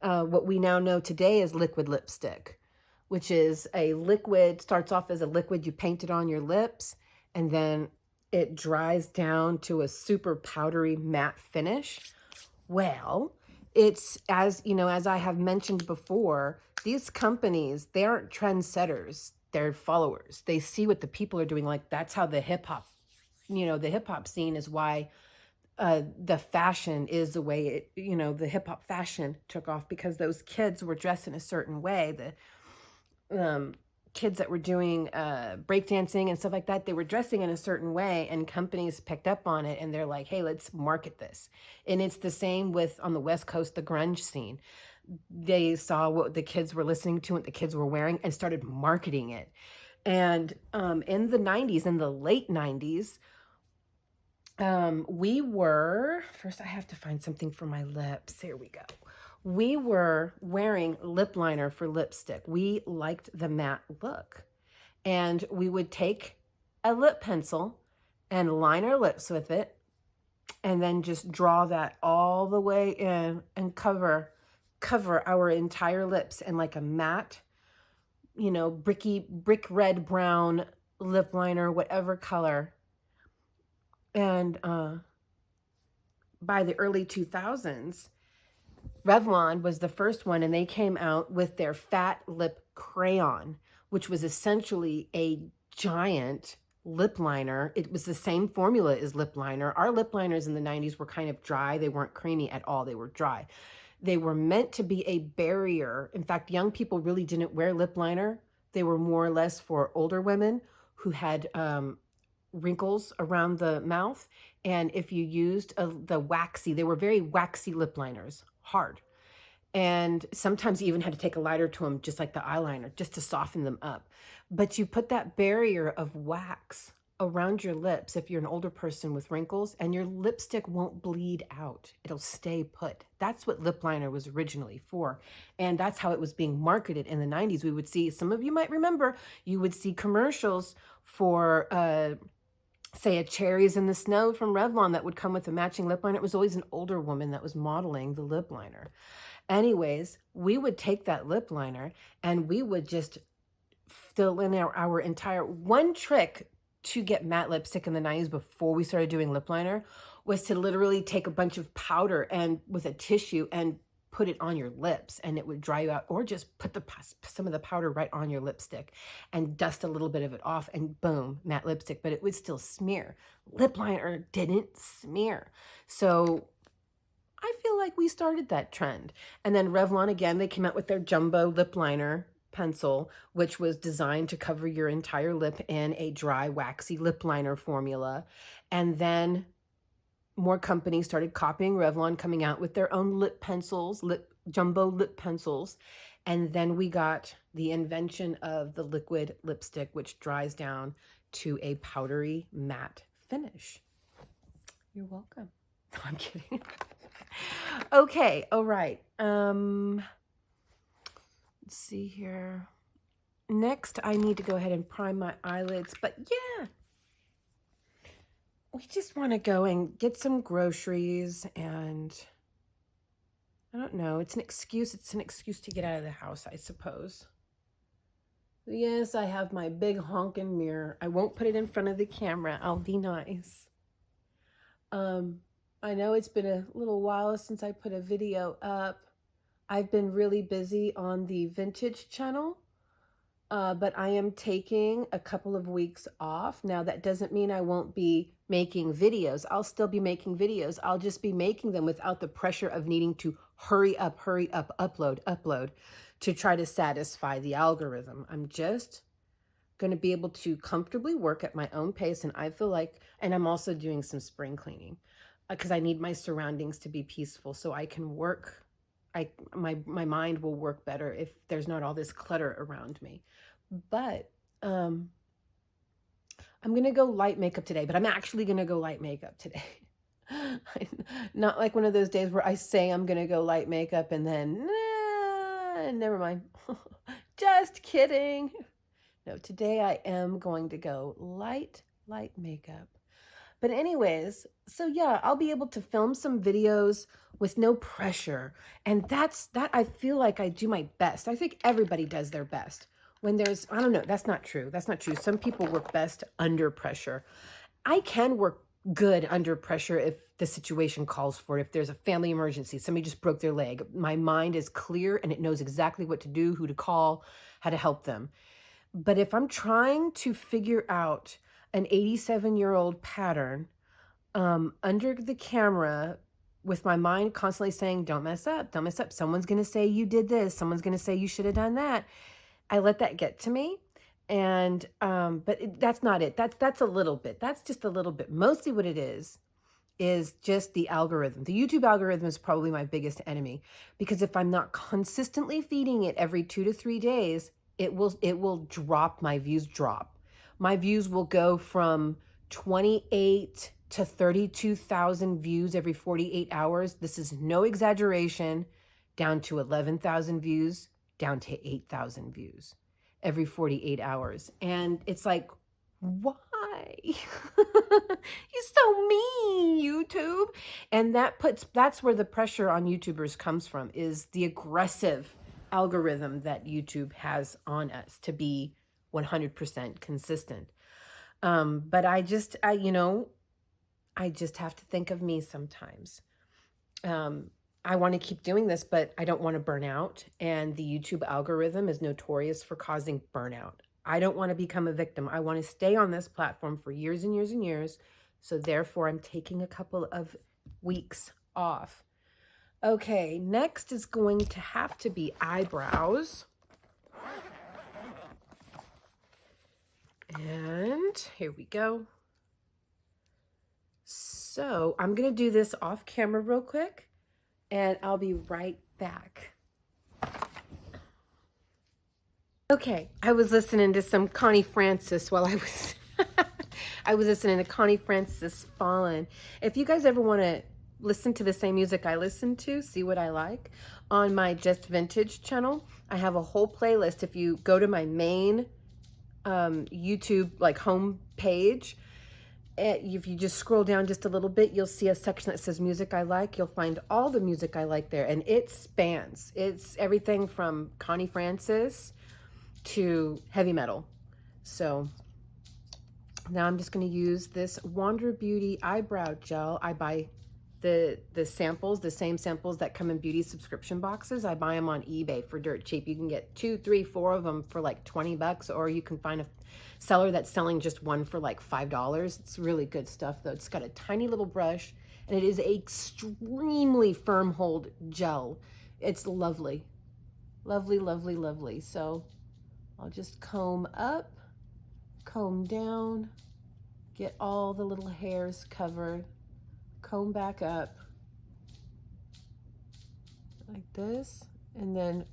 Speaker 1: What we now know today is liquid lipstick, which is a liquid, starts off as a liquid, you paint it on your lips, and then it dries down to a super powdery matte finish. Well, it's, as you know, as I have mentioned before, these companies, they aren't trendsetters, they're followers. They see what the people are doing. Like, that's how the hip hop, the hip hop scene is why the fashion is the way it, the hip hop fashion took off, because those kids were dressed in a certain way. The kids that were doing breakdancing and stuff like that, they were dressing in a certain way, and companies picked up on it and they're like, hey, let's market this. And it's the same with, on the West Coast, the grunge scene. They saw what the kids were listening to, what the kids were wearing, and started marketing it. And in the 90s, in the late 90s, we were, first I have to find something for my lips. Here we go. We were wearing lip liner for lipstick. We liked the matte look. And we would take a lip pencil and line our lips with it, and then just draw that all the way in and cover our entire lips in like a matte, brick red, brown lip liner, whatever color. And by the early 2000s, Revlon was the first one, and they came out with their Fat Lip Crayon, which was essentially a giant lip liner. It was the same formula as lip liner. Our lip liners in the 90s were kind of dry. They weren't creamy at all. They were dry. They were meant to be a barrier. In fact, young people really didn't wear lip liner. They were more or less for older women who had wrinkles around the mouth. And if you used the waxy, they were very waxy lip liners, hard. And sometimes you even had to take a lighter to them, just like the eyeliner, just to soften them up. But you put that barrier of wax around your lips if you're an older person with wrinkles, and your lipstick won't bleed out. It'll stay put. That's what lip liner was originally for. And that's how it was being marketed in the 90s. We would see, some of you might remember, you would see commercials for say a Cherries in the Snow from Revlon that would come with a matching lip liner. It was always an older woman that was modeling the lip liner. Anyways, we would take that lip liner and we would just fill in our entire, one trick to get matte lipstick in the 90s before we started doing lip liner was to literally take a bunch of powder and with a tissue and put it on your lips, and it would dry you out, or just put some of the powder right on your lipstick and dust a little bit of it off, and boom, matte lipstick, but it would still smear. Lip liner didn't smear. So I feel like we started that trend. And then Revlon, again, they came out with their jumbo lip liner pencil, which was designed to cover your entire lip in a dry, waxy lip liner formula. And then more companies started copying Revlon, coming out with their own lip pencils, jumbo lip pencils. And then we got the invention of the liquid lipstick, which dries down to a powdery matte finish. You're welcome. No, I'm kidding. Okay, all right. Let's see here. Next, I need to go ahead and prime my eyelids, but yeah, we just want to go and get some groceries, and I don't know, it's an excuse. It's an excuse to get out of the house, I suppose. Yes, I have my big honking mirror. I won't put it in front of the camera. I'll be nice. I know it's been a little while since I put a video up. I've been really busy on the vintage channel. But I am taking a couple of weeks off. Now, that doesn't mean I won't be making videos. I'll still be making videos. I'll just be making them without the pressure of needing to hurry up, upload to try to satisfy the algorithm. I'm just going to be able to comfortably work at my own pace. And I feel like, and I'm also doing some spring cleaning because I need my surroundings to be peaceful so I can work my mind will work better if there's not all this clutter around me. But I'm going to go light makeup today, but I'm actually going to go light makeup today. Not like one of those days where I say I'm going to go light makeup and then, nah, never mind. Just kidding. No, today I am going to go light makeup. But anyways, so yeah, I'll be able to film some videos with no pressure. And that I feel like I do my best. I think everybody does their best. When there's, I don't know, that's not true. That's not true. Some people work best under pressure. I can work good under pressure if the situation calls for it. If there's a family emergency, somebody just broke their leg, my mind is clear and it knows exactly what to do, who to call, how to help them. But if I'm trying to figure out an 87-year-old pattern under the camera with my mind constantly saying, don't mess up, don't mess up. Someone's going to say you did this. Someone's going to say you should have done that. I let that get to me. And, but that's not it. That's a little bit. That's just a little bit. Mostly what it is just the algorithm. The YouTube algorithm is probably my biggest enemy, because if I'm not consistently feeding it every 2 to 3 days, it will drop. My views drop. My views will go from 28 to 32,000 views every 48 hours. This is no exaggeration, down to 11,000 views, down to 8,000 views every 48 hours. And it's like, why? You're so mean, YouTube. And that's where the pressure on YouTubers comes from, is the aggressive algorithm that YouTube has on us to be 100% consistent. But I just have to think of me sometimes. I want to keep doing this, but I don't want to burn out. And the YouTube algorithm is notorious for causing burnout. I don't want to become a victim. I want to stay on this platform for years and years and years. So therefore, I'm taking a couple of weeks off. Okay, next is going to have to be eyebrows. And here we go. So I'm going to do this off camera real quick, and I'll be right back. Okay, I was listening to some Connie Francis while I was I was listening to Connie Francis Fallen. If you guys ever want to listen to the same music I listen to, see what I like, on my Just Vintage channel, I have a whole playlist. If you go to my main YouTube like home page, if you just scroll down just a little bit, you'll see a section that says music I like. You'll find all the music I like there, and it spans. It's everything from Connie Francis to heavy metal. So now I'm just going to use this Wander Beauty eyebrow gel. I buy the samples, the same samples that come in beauty subscription boxes. I buy them on eBay for dirt cheap. You can get 2, 3, 4 of them for like $20, or you can find a seller that's selling just one for like $5. It's really good stuff though. It's got a tiny little brush, and it is a extremely firm hold gel. It's lovely. Lovely, lovely, lovely. So I'll just comb up, comb down, get all the little hairs covered, comb back up like this, and then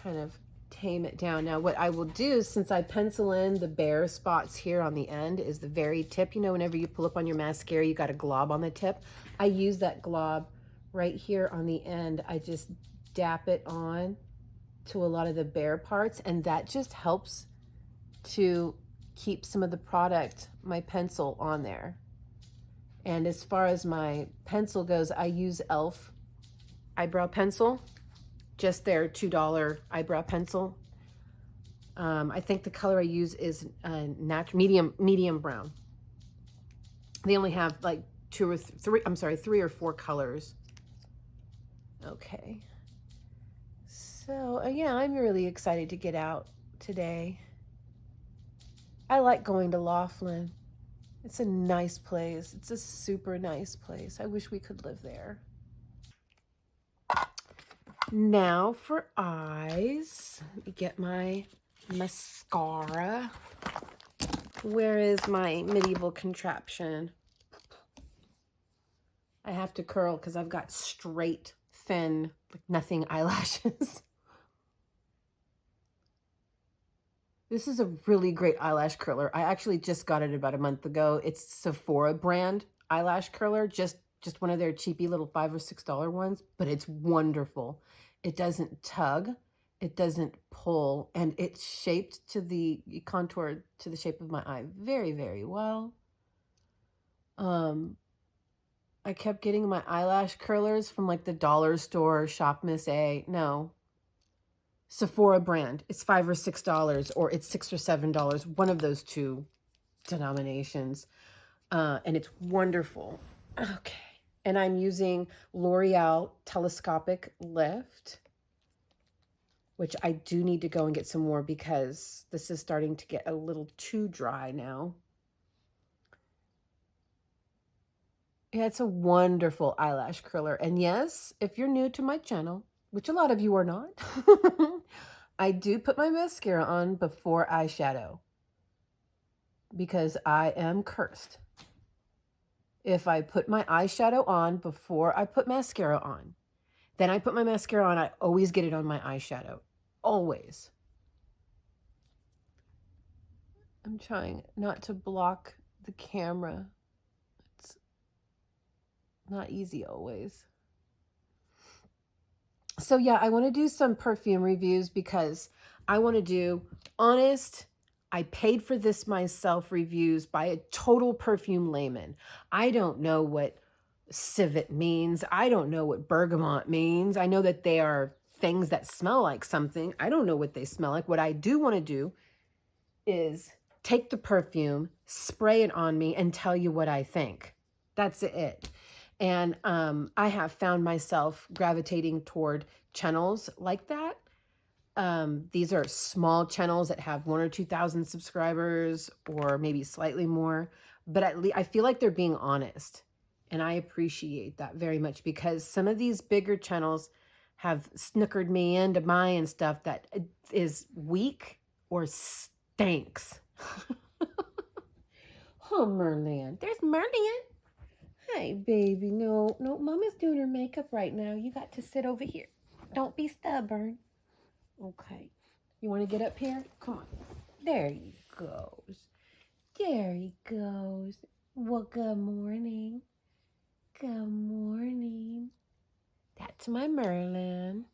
Speaker 1: kind of tame it down. Now what I will do, since I pencil in the bare spots here on the end, is the very tip. You know, whenever you pull up on your mascara, you got a glob on the tip. I use that glob right here on the end. I just dap it on to a lot of the bare parts, and that just helps to keep some of the product, my pencil, on there. And as far as my pencil goes, I use e.l.f. eyebrow pencil, just their $2 eyebrow pencil. I think the color I use is medium brown. They only have like 3 or 4 colors. Okay. So yeah, I'm really excited to get out today. I like going to Laughlin. It's a nice place. It's a super nice place. I wish we could live there. Now for eyes, let me get my mascara. Where is my medieval contraption? I have to curl because I've got straight thin, like nothing eyelashes. This is a really great eyelash curler. I actually just got it about a month ago. It's Sephora brand eyelash curler, just one of their cheapy little $5 or $6 ones, but it's wonderful. It doesn't tug, it doesn't pull, and it's shaped to the contour to the shape of my eye very, very well. I kept getting my eyelash curlers from like the dollar store, Shop Miss A. No, Sephora brand. It's $5 or $6, or it's $6 or $7. One of those two denominations. And it's wonderful. Okay. And I'm using L'Oreal Telescopic Lift, which I do need to go and get some more because this is starting to get a little too dry now. Yeah, it's a wonderful eyelash curler. And yes, if you're new to my channel, which a lot of you are not, I do put my mascara on before eyeshadow because I am cursed. If I put my eyeshadow on before I put mascara on, then I put my mascara on, I always get it on my eyeshadow. Always. I'm trying not to block the camera. It's not easy always. So yeah, I want to do some perfume reviews because I want to do honest, I paid for this myself reviews by a total perfume layman. I don't know what civet means. I don't know what bergamot means. I know that they are things that smell like something. I don't know what they smell like. What I do want to do is take the perfume, spray it on me, and tell you what I think. That's it. And I have found myself gravitating toward channels like that. These are small channels that have 1,000 or 2,000 subscribers, or maybe slightly more. But at least I feel like they're being honest. And I appreciate that very much because some of these bigger channels have snookered me into buying stuff that is weak or stinks. Oh, Merlin. There's Merlin. Hi, baby. No, Mama's doing her makeup right now. You got to sit over here. Don't be stubborn. Okay. You want to get up here? Come on. There he goes. There he goes. Well, good morning. Good morning. That's my Merlin.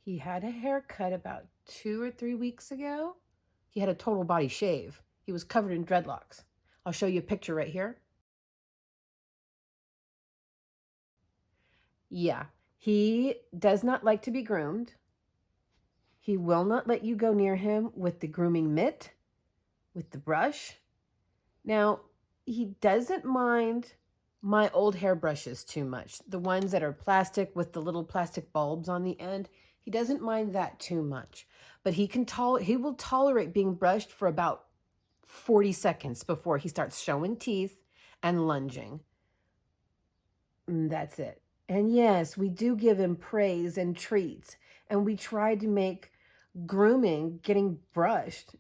Speaker 1: He had a haircut about 2 or 3 weeks ago. He had a total body shave. He was covered in dreadlocks. I'll show you a picture right here. Yeah, he does not like to be groomed. He will not let you go near him with the grooming mitt, with the brush. Now, he doesn't mind my old hairbrushes too much. The ones that are plastic with the little plastic bulbs on the end. He doesn't mind that too much. But he will tolerate being brushed for about 40 seconds before he starts showing teeth and lunging. And that's it. And yes, we do give him praise and treats. And we try to make grooming, getting brushed,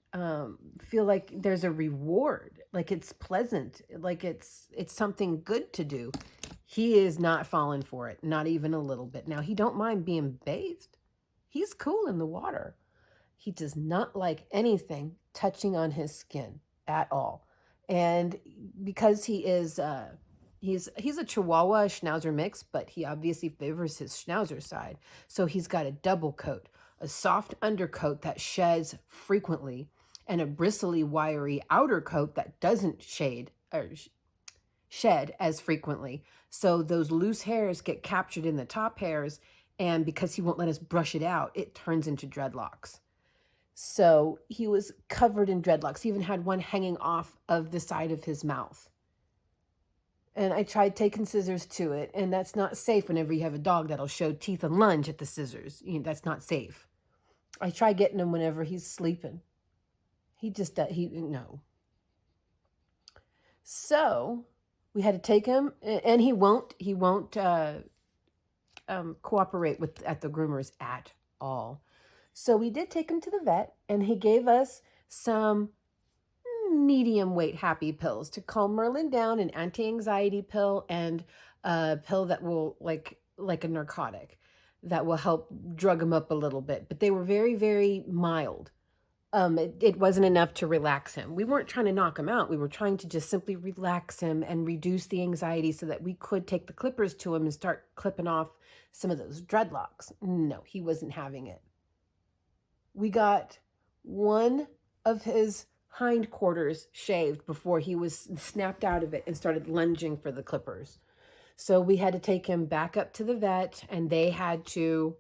Speaker 1: feel like there's a reward, like it's pleasant, like it's something good to do. He is not falling for it, not even a little bit. Now, he don't mind being bathed. He's cool in the water. He does not like anything touching on his skin at all. And because he is he's a Chihuahua Schnauzer mix, but he obviously favors his Schnauzer side. So he's got a double coat, a soft undercoat that sheds frequently, and a bristly, wiry outer coat that doesn't shed as frequently. So those loose hairs get captured in the top hairs, and because he won't let us brush it out, it turns into dreadlocks. So he was covered in dreadlocks. He even had one hanging off of the side of his mouth. And I tried taking scissors to it, and that's not safe whenever you have a dog that'll show teeth and lunge at the scissors. That's not safe. I try getting him whenever he's sleeping. He just, no. So we had to take him, and he won't cooperate at the groomers at all. So we did take him to the vet, and he gave us some medium weight happy pills to calm Merlin down, an anti-anxiety pill and a pill that will like a narcotic that will help drug him up a little bit. But they were very, very mild. It wasn't enough to relax him. We weren't trying to knock him out. We were trying to just simply relax him and reduce the anxiety so that we could take the clippers to him and start clipping off some of those dreadlocks. No, he wasn't having it. We got one of his hindquarters shaved before he was snapped out of it and started lunging for the clippers. So we had to take him back up to the vet, and they had to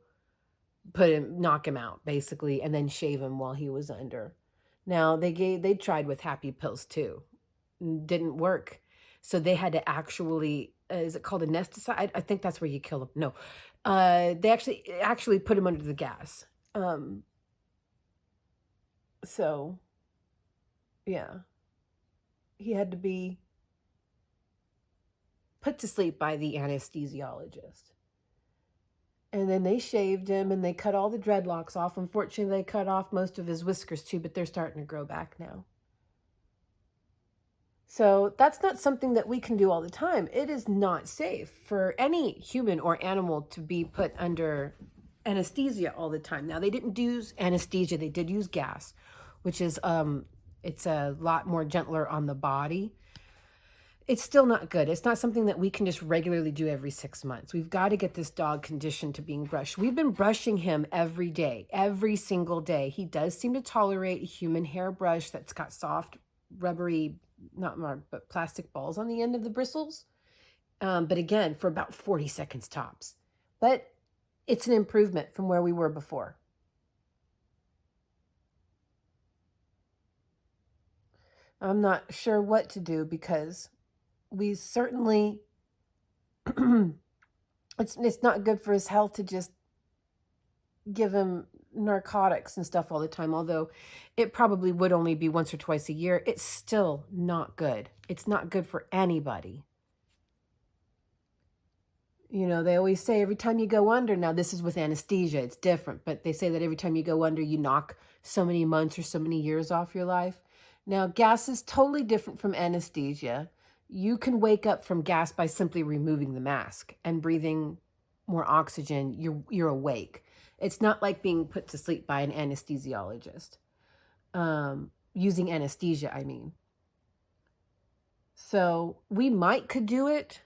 Speaker 1: knock him out basically, and then shave him while he was under. Now they tried with happy pills too, didn't work. So they had to actually, is it called anesthetize? I think that's where you kill him. No, they actually put him under the gas. So yeah, he had to be put to sleep by the anesthesiologist. And then they shaved him and they cut all the dreadlocks off. Unfortunately, they cut off most of his whiskers too, but they're starting to grow back now. So that's not something that we can do all the time. It is not safe for any human or animal to be put under anesthesia all the time. Now, they didn't use anesthesia. They did use gas, which is, it's a lot more gentler on the body. It's still not good. It's not something that we can just regularly do every 6 months. We've got to get this dog conditioned to being brushed. We've been brushing him every day, every single day. He does seem to tolerate a human hair brush that's got soft, rubbery, not but plastic balls on the end of the bristles. But again, for about 40 seconds tops. But it's an improvement from where we were before. I'm not sure what to do because we certainly, it's not good for his health to just give him narcotics and stuff all the time, although it probably would only be once or twice a year. It's still not good. It's not good for anybody. You know, they always say every time you go under, now this is with anesthesia, it's different, but they say that every time you go under, you knock so many months or so many years off your life. Now, gas is totally different from anesthesia. You can wake up from gas by simply removing the mask and breathing more oxygen. You're awake. It's not like being put to sleep by an anesthesiologist. Using anesthesia, I mean. So we could do it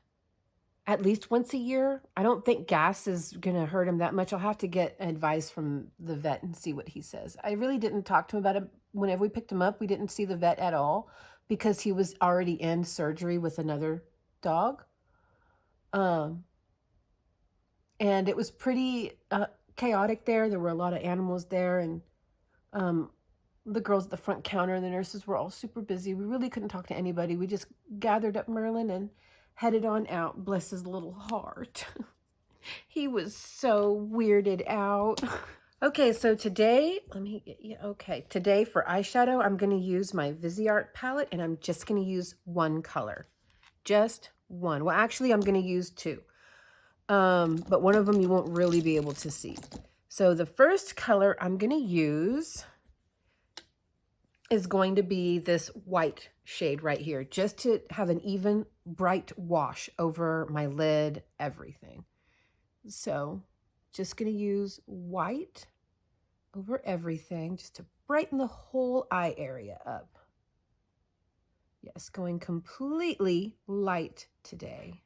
Speaker 1: at least once a year. I don't think gas is going to hurt him that much. I'll have to get advice from the vet and see what he says. I really didn't talk to him about it. Whenever we picked him up, we didn't see the vet at all because he was already in surgery with another dog. And it was pretty chaotic there. There were a lot of animals there, and the girls at the front counter and the nurses were all super busy. We really couldn't talk to anybody. We just gathered up Merlin and headed on out. Bless his little heart. He was so weirded out. Okay, so today, today for eyeshadow, I'm going to use my Viseart palette, and I'm just going to use one color. Just one. Well, actually, I'm going to use two. But one of them you won't really be able to see. So the first color I'm going to use is going to be this white shade right here, just to have an even bright wash over my lid, everything. So just going to use white over everything just to brighten the whole eye area up. Yes, going completely light today.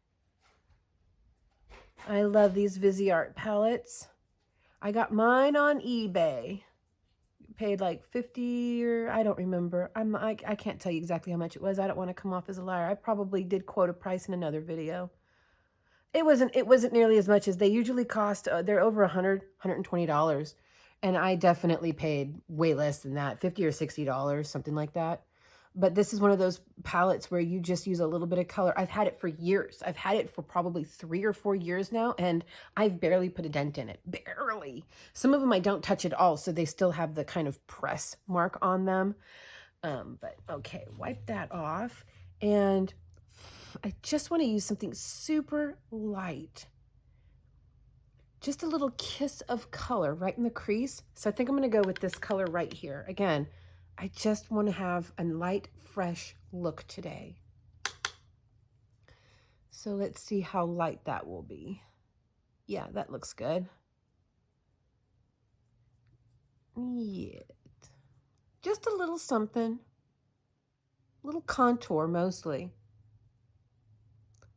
Speaker 1: I love these Viseart palettes. I got mine on eBay. Paid like 50 or I don't remember. I can't tell you exactly how much it was. I don't want to come off as a liar. I probably did quote a price in another video. It wasn't nearly as much as they usually cost. They're over $120. And I definitely paid way less than that, $50 or $60, something like that. But this is one of those palettes where you just use a little bit of color. I've had it for years. I've had it for probably 3 or 4 years now, and I've barely put a dent in it. Barely. Some of them I don't touch at all, so they still have the kind of press mark on them. But okay, wipe that off. And I just want to use something super light. Just a little kiss of color right in the crease. So I think I'm going to go with this color right here. Again, I just want to have a light, fresh look today. So let's see how light that will be. Yeah, that looks good. Yeah. Just a little something. A little contour mostly.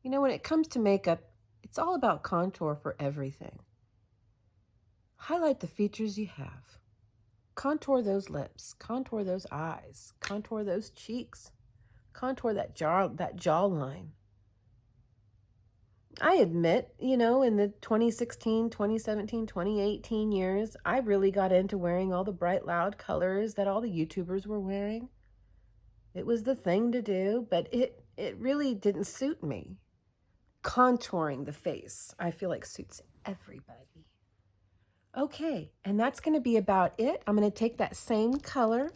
Speaker 1: You know, when it comes to makeup, it's all about contour for everything. Highlight the features you have. Contour those lips. Contour those eyes. Contour those cheeks. Contour that jawline. I admit, you know, in the 2016, 2017, 2018 years, I really got into wearing all the bright, loud colors that all the YouTubers were wearing. It was the thing to do, but it really didn't suit me. Contouring the face, I feel like suits everybody. Okay, and that's going to be about it. I'm going to take that same color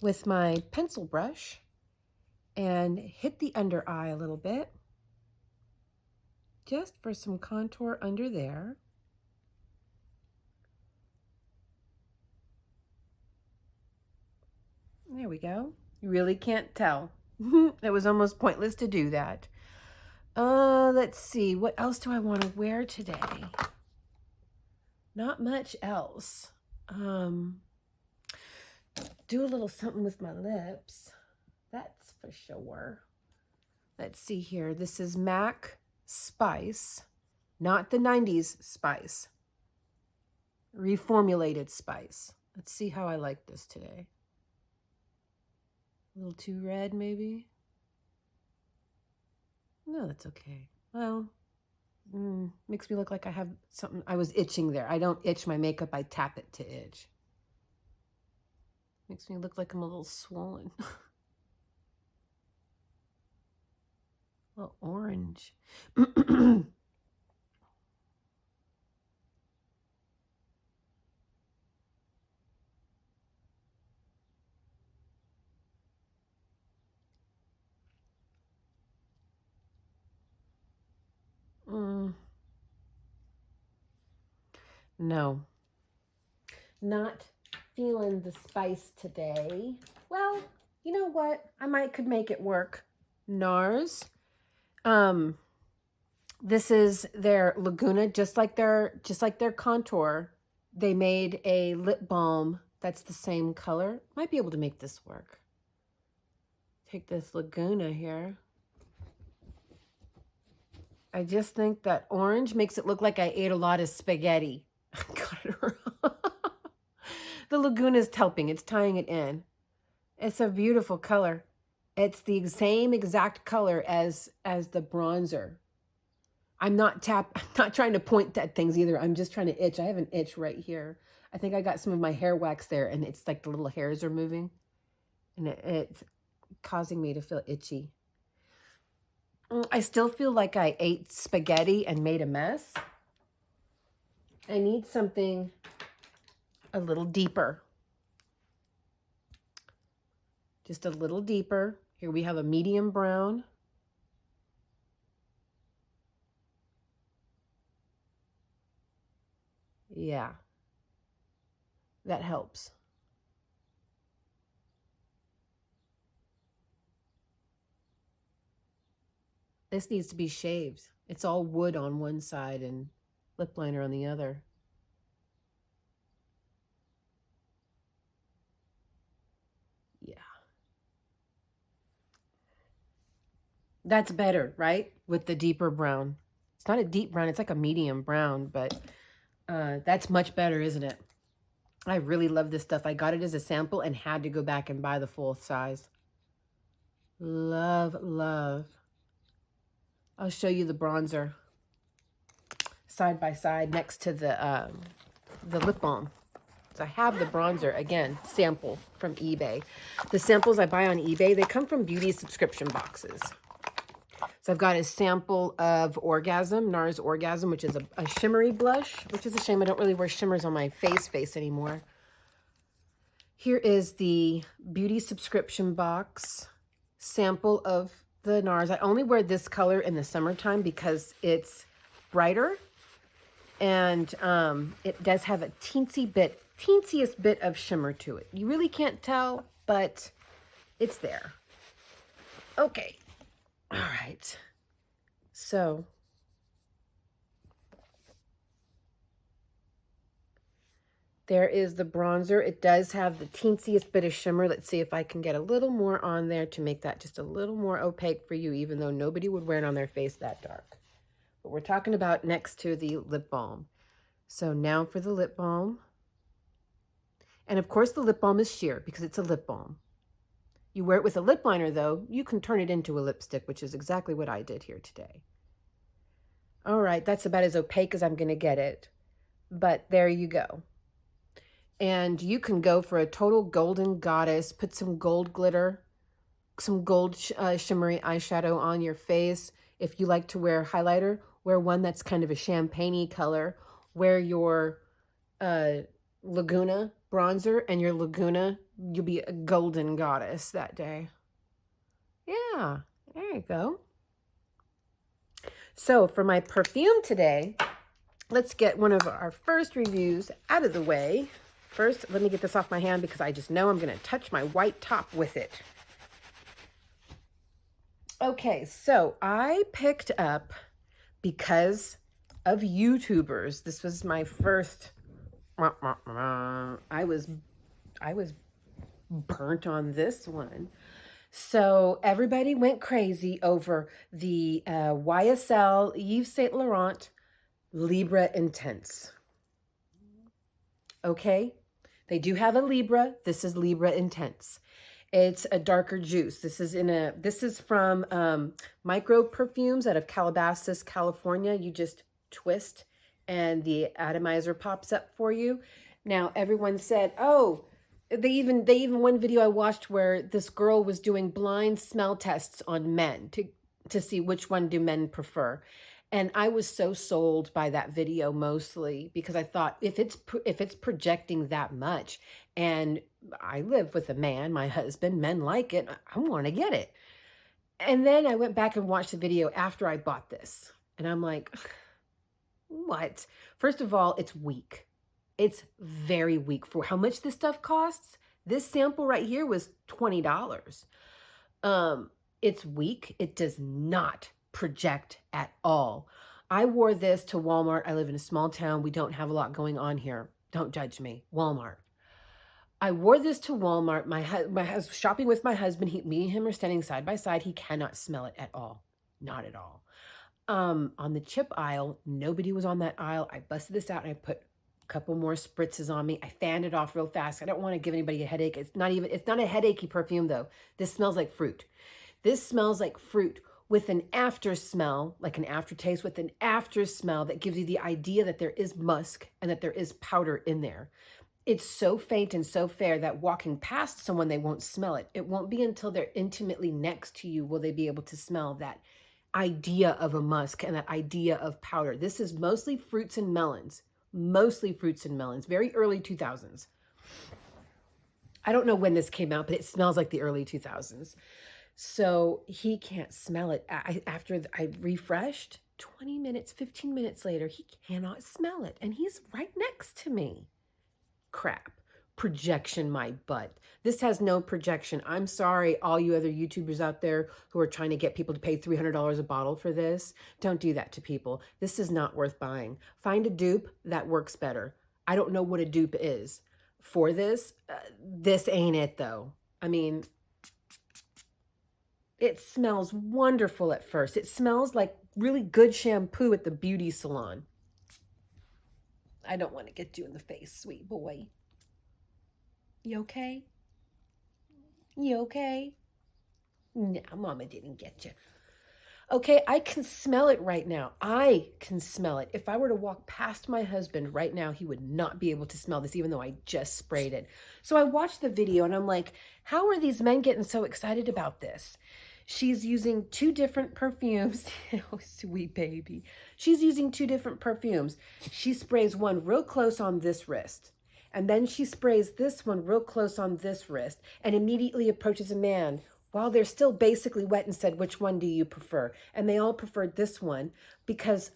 Speaker 1: with my pencil brush and hit the under eye a little bit, just for some contour under there. There we go. You really can't tell. It was almost pointless to do that. Let's see. What else do I want to wear today? Not much else. Do a little something with my lips. That's for sure. Let's see here. This is MAC Spice, not the 90s Spice. Reformulated Spice. Let's see how I like this today. A little too red, maybe? No, that's okay. Well, makes me look like I have something. I was itching there. I don't itch my makeup. I tap it to itch. Makes me look like I'm a little swollen. A little orange. No. Not feeling the spice today. Well, you know what? Could make it work. NARS. This is their Laguna, just like their contour. They made a lip balm that's the same color. Might be able to make this work. Take this Laguna here. I just think that orange makes it look like I ate a lot of spaghetti. I got it wrong. The Laguna is helping. It's tying it in. It's a beautiful color. It's the same exact color as the bronzer. I'm not trying to point at things either. I'm just trying to itch. I have an itch right here. I think I got some of my hair wax there, and it's like the little hairs are moving, and it's causing me to feel itchy. I still feel like I ate spaghetti and made a mess. I need something a little deeper. Just a little deeper. Here we have a medium brown. Yeah, that helps. This needs to be shaved. It's all wood on one side and lip liner on the other. Yeah. That's better, right? With the deeper brown. It's not a deep brown. It's like a medium brown, but that's much better, isn't it? I really love this stuff. I got it as a sample and had to go back and buy the full size. Love, love. I'll show you the bronzer side by side next to the lip balm. So I have the bronzer, again, sample from eBay. The samples I buy on eBay, they come from beauty subscription boxes. So I've got a sample of Orgasm, NARS Orgasm, which is a shimmery blush, which is a shame I don't really wear shimmers on my face anymore. Here is the beauty subscription box sample of the NARS. I only wear this color in the summertime because it's brighter, and it does have a teensiest bit of shimmer to it. You really can't tell, but it's there. Okay. All right. So there is the bronzer. It does have the teensiest bit of shimmer. Let's see if I can get a little more on there to make that just a little more opaque for you, even though nobody would wear it on their face that dark. But we're talking about next to the lip balm. So now for the lip balm. And of course the lip balm is sheer because it's a lip balm. You wear it with a lip liner though, you can turn it into a lipstick, which is exactly what I did here today. All right, that's about as opaque as I'm going to get it. But there you go. And you can go for a total golden goddess, put some gold glitter, some gold shimmery eyeshadow on your face. If you like to wear highlighter, wear one that's kind of a champagne-y color. Wear your Laguna bronzer and your Laguna, you'll be a golden goddess that day. Yeah, there you go. So for my perfume today, let's get one of our first reviews out of the way. First, let me get this off my hand because I just know I'm going to touch my white top with it. Okay, so I picked up, because of YouTubers, this was my first, I was burnt on this one. So everybody went crazy over the YSL Yves Saint Laurent Libra Intense. Okay, they do have a Libra. This is Libra Intense. It's a darker juice. This is from Micro Perfumes out of Calabasas, California. You just twist and the atomizer pops up for you. Now everyone said, oh, they even one video I watched where this girl was doing blind smell tests on men to see which one do men prefer. And I was so sold by that video, mostly because I thought if it's projecting that much, and I live with a man, my husband, men like it, I want to get it. And then I went back and watched the video after I bought this, and I'm like, what? First of all, it's weak. It's very weak for how much this stuff costs. This sample right here was $20. It's weak. It does not project at all. I wore this to Walmart. I live in a small town. We don't have a lot going on here. Don't judge me. Walmart. I wore this to Walmart. My shopping with my husband. Me and him are standing side by side. He cannot smell it at all. Not at all. On the chip aisle, nobody was on that aisle. I busted this out and I put a couple more spritzes on me. I fanned it off real fast. I don't want to give anybody a headache. It's not a headachy perfume though. This smells like fruit. This smells like fruit with an after smell, like an aftertaste, with an after smell that gives you the idea that there is musk and that there is powder in there. It's so faint and so fair that walking past someone, they won't smell it. It won't be until they're intimately next to you will they be able to smell that idea of a musk and that idea of powder. This is mostly fruits and melons, very early 2000s. I don't know when this came out, but it smells like the early 2000s. So he can't smell it. After I refreshed, 20 minutes, 15 minutes later, he cannot smell it. And he's right next to me. Crap. Projection, my butt. This has no projection. I'm sorry, all you other YouTubers out there who are trying to get people to pay $300 a bottle for this. Don't do that to people. This is not worth buying. Find a dupe that works better. I don't know what a dupe is for this. This ain't it, though. I mean, it smells wonderful at first. It smells like really good shampoo at the beauty salon. I don't want to get you in the face, sweet boy. You okay? You okay? No, Mama didn't get you. Okay, I can smell it right now. I can smell it. If I were to walk past my husband right now, he would not be able to smell this, even though I just sprayed it. So I watched the video and I'm like, how are these men getting so excited about this? She's using 2 different perfumes. Oh, sweet baby. She's using 2 different perfumes. She sprays one real close on this wrist. And then she sprays this one real close on this wrist and immediately approaches a man while they're still basically wet and said, which one do you prefer? And they all preferred this one because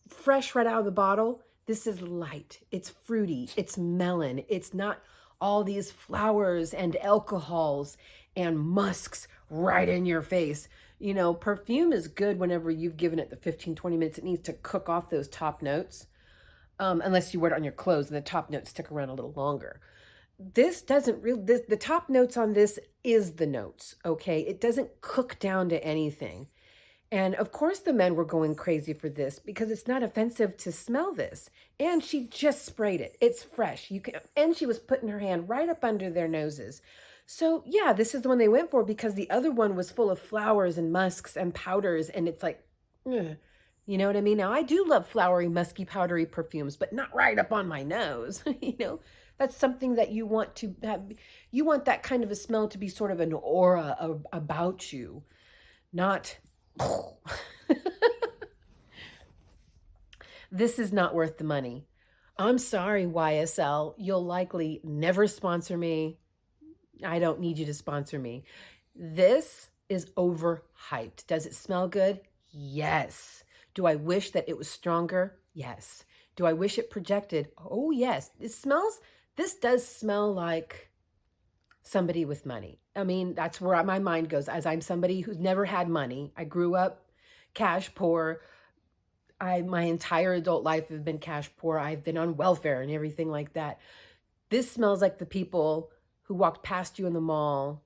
Speaker 1: fresh right out of the bottle, this is light. It's fruity. It's melon. It's not all these flowers and alcohols and musks right in your face. You know, perfume is good whenever you've given it the 15, 20 minutes it needs to cook off those top notes. Unless you wear it on your clothes and the top notes stick around a little longer. This doesn't really, the top notes on this is the notes, okay? It doesn't cook down to anything. And of course, the men were going crazy for this because it's not offensive to smell this. And she just sprayed it. It's fresh. You can, and she was putting her hand right up under their noses. So yeah, this is the one they went for because the other one was full of flowers and musks and powders, and it's like, ugh, you know what I mean? Now I do love flowery, musky, powdery perfumes, but not right up on my nose. You know, that's something that you want to have. You want that kind of a smell to be sort of an aura about you, not. This is not worth the money. I'm sorry, YSL. You'll likely never sponsor me. I don't need you to sponsor me. This is overhyped. Does it smell good? Yes. Do I wish that it was stronger? Yes. Do I wish it projected? Oh, yes. This does smell like somebody with money. I mean, that's where my mind goes. As I'm somebody who's never had money, I grew up cash poor. My entire adult life have been cash poor. I've been on welfare and everything like that. This smells like the people who walked past you in the mall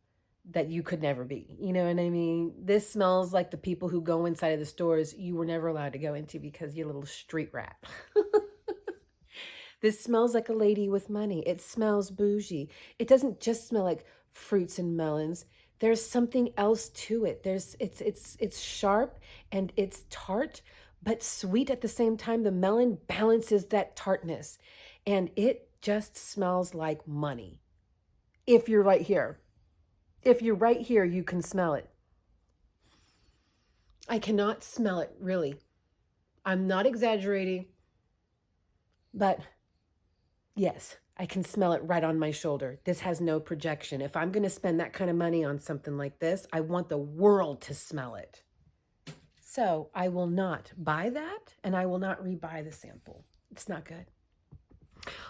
Speaker 1: that you could never be. You know what I mean? This smells like the people who go inside of the stores you were never allowed to go into because you're a little street rat. This smells like a lady with money. It smells bougie. It doesn't just smell like fruits and melons. There's something else to it. It's sharp and it's tart, but sweet at the same time. The melon balances that tartness, and it just smells like money. If you're right here, you can smell it. I cannot smell it, really. I'm not exaggerating, but yes, I can smell it right on my shoulder. This has no projection. If I'm going to spend that kind of money on something like this, I want the world to smell it. So I will not buy that, and I will not rebuy the sample. It's not good.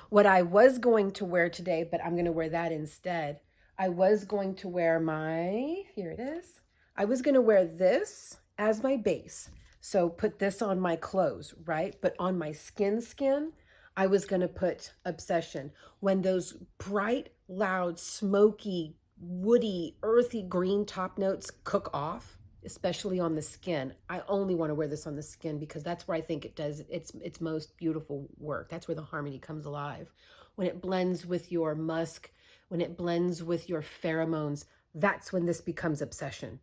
Speaker 1: What I was going to wear today, but I'm going to wear that instead. I was going to wear here it is. I was going to wear this as my base. So put this on my clothes, right? But on my skin, I was going to put Obsession. When those bright, loud, smoky, woody, earthy green top notes cook off, especially on the skin, I only want to wear this on the skin because that's where I think it does its most beautiful work. That's where the harmony comes alive. When it blends with your musk, when it blends with your pheromones, that's when this becomes Obsession.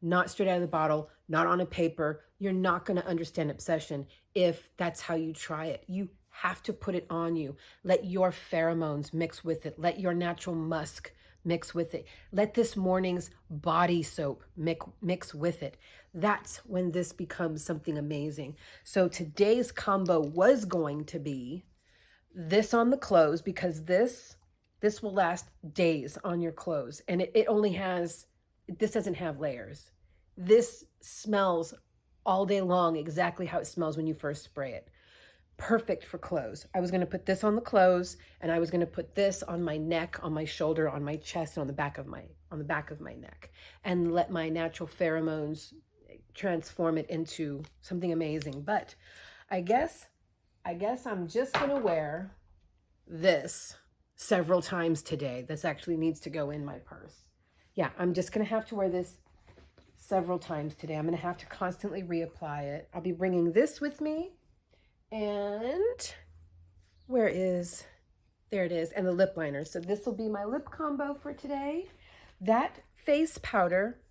Speaker 1: Not straight out of the bottle, not on a paper. You're not going to understand Obsession if that's how you try it. You have to put it on you. Let your pheromones mix with it. Let your natural musk mix with it. Let this morning's body soap mix with it. That's when this becomes something amazing. So today's combo was going to be this on the clothes because this will last days on your clothes. And this doesn't have layers. This smells all day long exactly how it smells when you first spray it. Perfect for clothes. I was going to put this on the clothes, and I was going to put this on my neck, on my shoulder, on my chest, and on the back of my neck, and let my natural pheromones transform it into something amazing. But I guess I'm just going to wear this several times today. This actually needs to go in my purse. Yeah, I'm just going to have to wear this several times today. I'm going to have to constantly reapply it. I'll be bringing this with me. And there it is, and the lip liner. So this will be my lip combo for today. That face powder,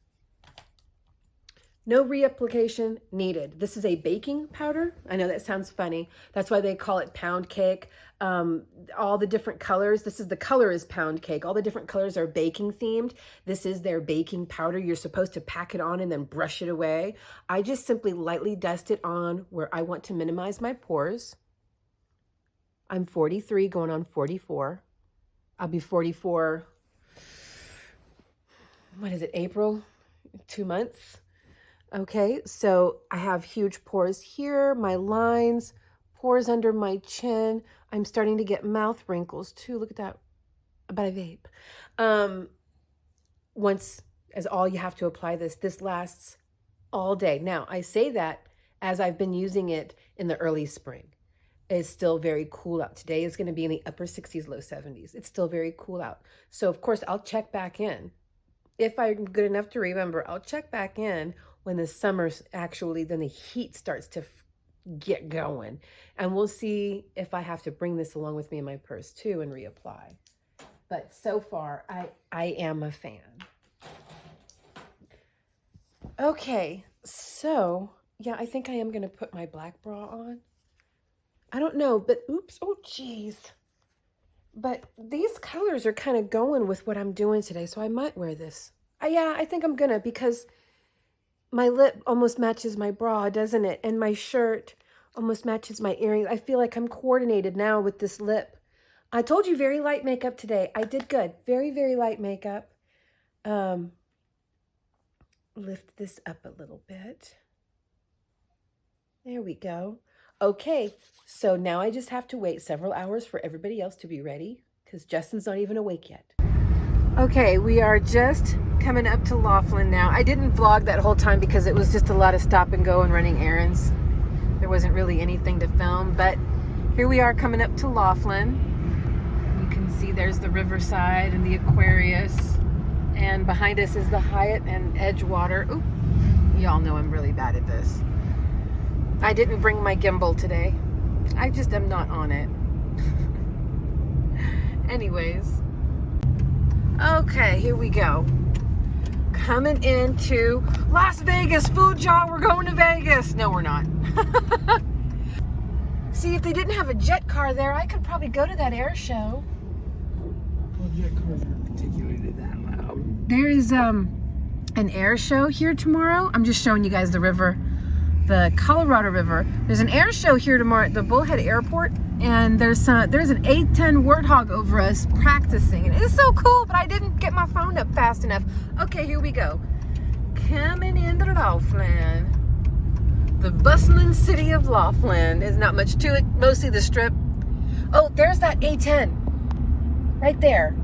Speaker 1: no reapplication needed. This is a baking powder. I know that sounds funny. That's why they call it pound cake. All the different colors, the color is pound cake. All the different colors are baking themed. This is their baking powder. You're supposed to pack it on and then brush it away. I just simply lightly dust it on where I want to minimize my pores. I'm 43 going on 44. I'll be 44, April? 2 months. Okay, so I have huge pores here, my lines, pores under my chin. I'm starting to get mouth wrinkles too. Look at that. But I vape. is all you have to apply this. This lasts all day. Now, I say that as I've been using it in the early spring. It's still very cool out. Today is going to be in the upper 60s, low 70s. It's still very cool out. So, of course, I'll check back in. If I'm good enough to remember, I'll check back in when the summer's actually, then the heat starts to get going. And we'll see if I have to bring this along with me in my purse too and reapply. But so far, I am a fan. Okay, so yeah, I think I am going to put my black bra on. I don't know, but oops, oh geez. But these colors are kind of going with what I'm doing today, so I might wear this. Yeah, I think I'm gonna, because my lip almost matches my bra, doesn't it? And my shirt almost matches my earrings. I feel like I'm coordinated now with this lip. I told you very light makeup today. I did good. Very, very light makeup. Lift this up a little bit. There we go. Okay, so now I just have to wait several hours for everybody else to be ready, because Justin's not even awake yet. Okay, we are just coming up to Laughlin now. I didn't vlog that whole time because it was just a lot of stop and go and running errands. There wasn't really anything to film, but here we are coming up to Laughlin. You can see there's the Riverside and the Aquarius, and behind us is the Hyatt and Edgewater. Oop, y'all know I'm really bad at this. I didn't bring my gimbal today. I just am not on it. Anyways. Okay, here we go. Coming into Las Vegas. Food, y'all. We're going to Vegas. No, we're not. See, if they didn't have a jet car there, I could probably go to that air show.
Speaker 2: Well, jet cars aren't particularly that loud.
Speaker 1: There is an air show here tomorrow. I'm just showing you guys the river. The Colorado River. There's an air show here tomorrow at the Bullhead Airport, and there's an A10 warthog over us practicing, and it's so cool, but I didn't get my phone up fast enough. Okay, here we go. Coming into Laughlin. The bustling city of Laughlin. There's not much to it, mostly the strip. Oh, there's that A10 right there.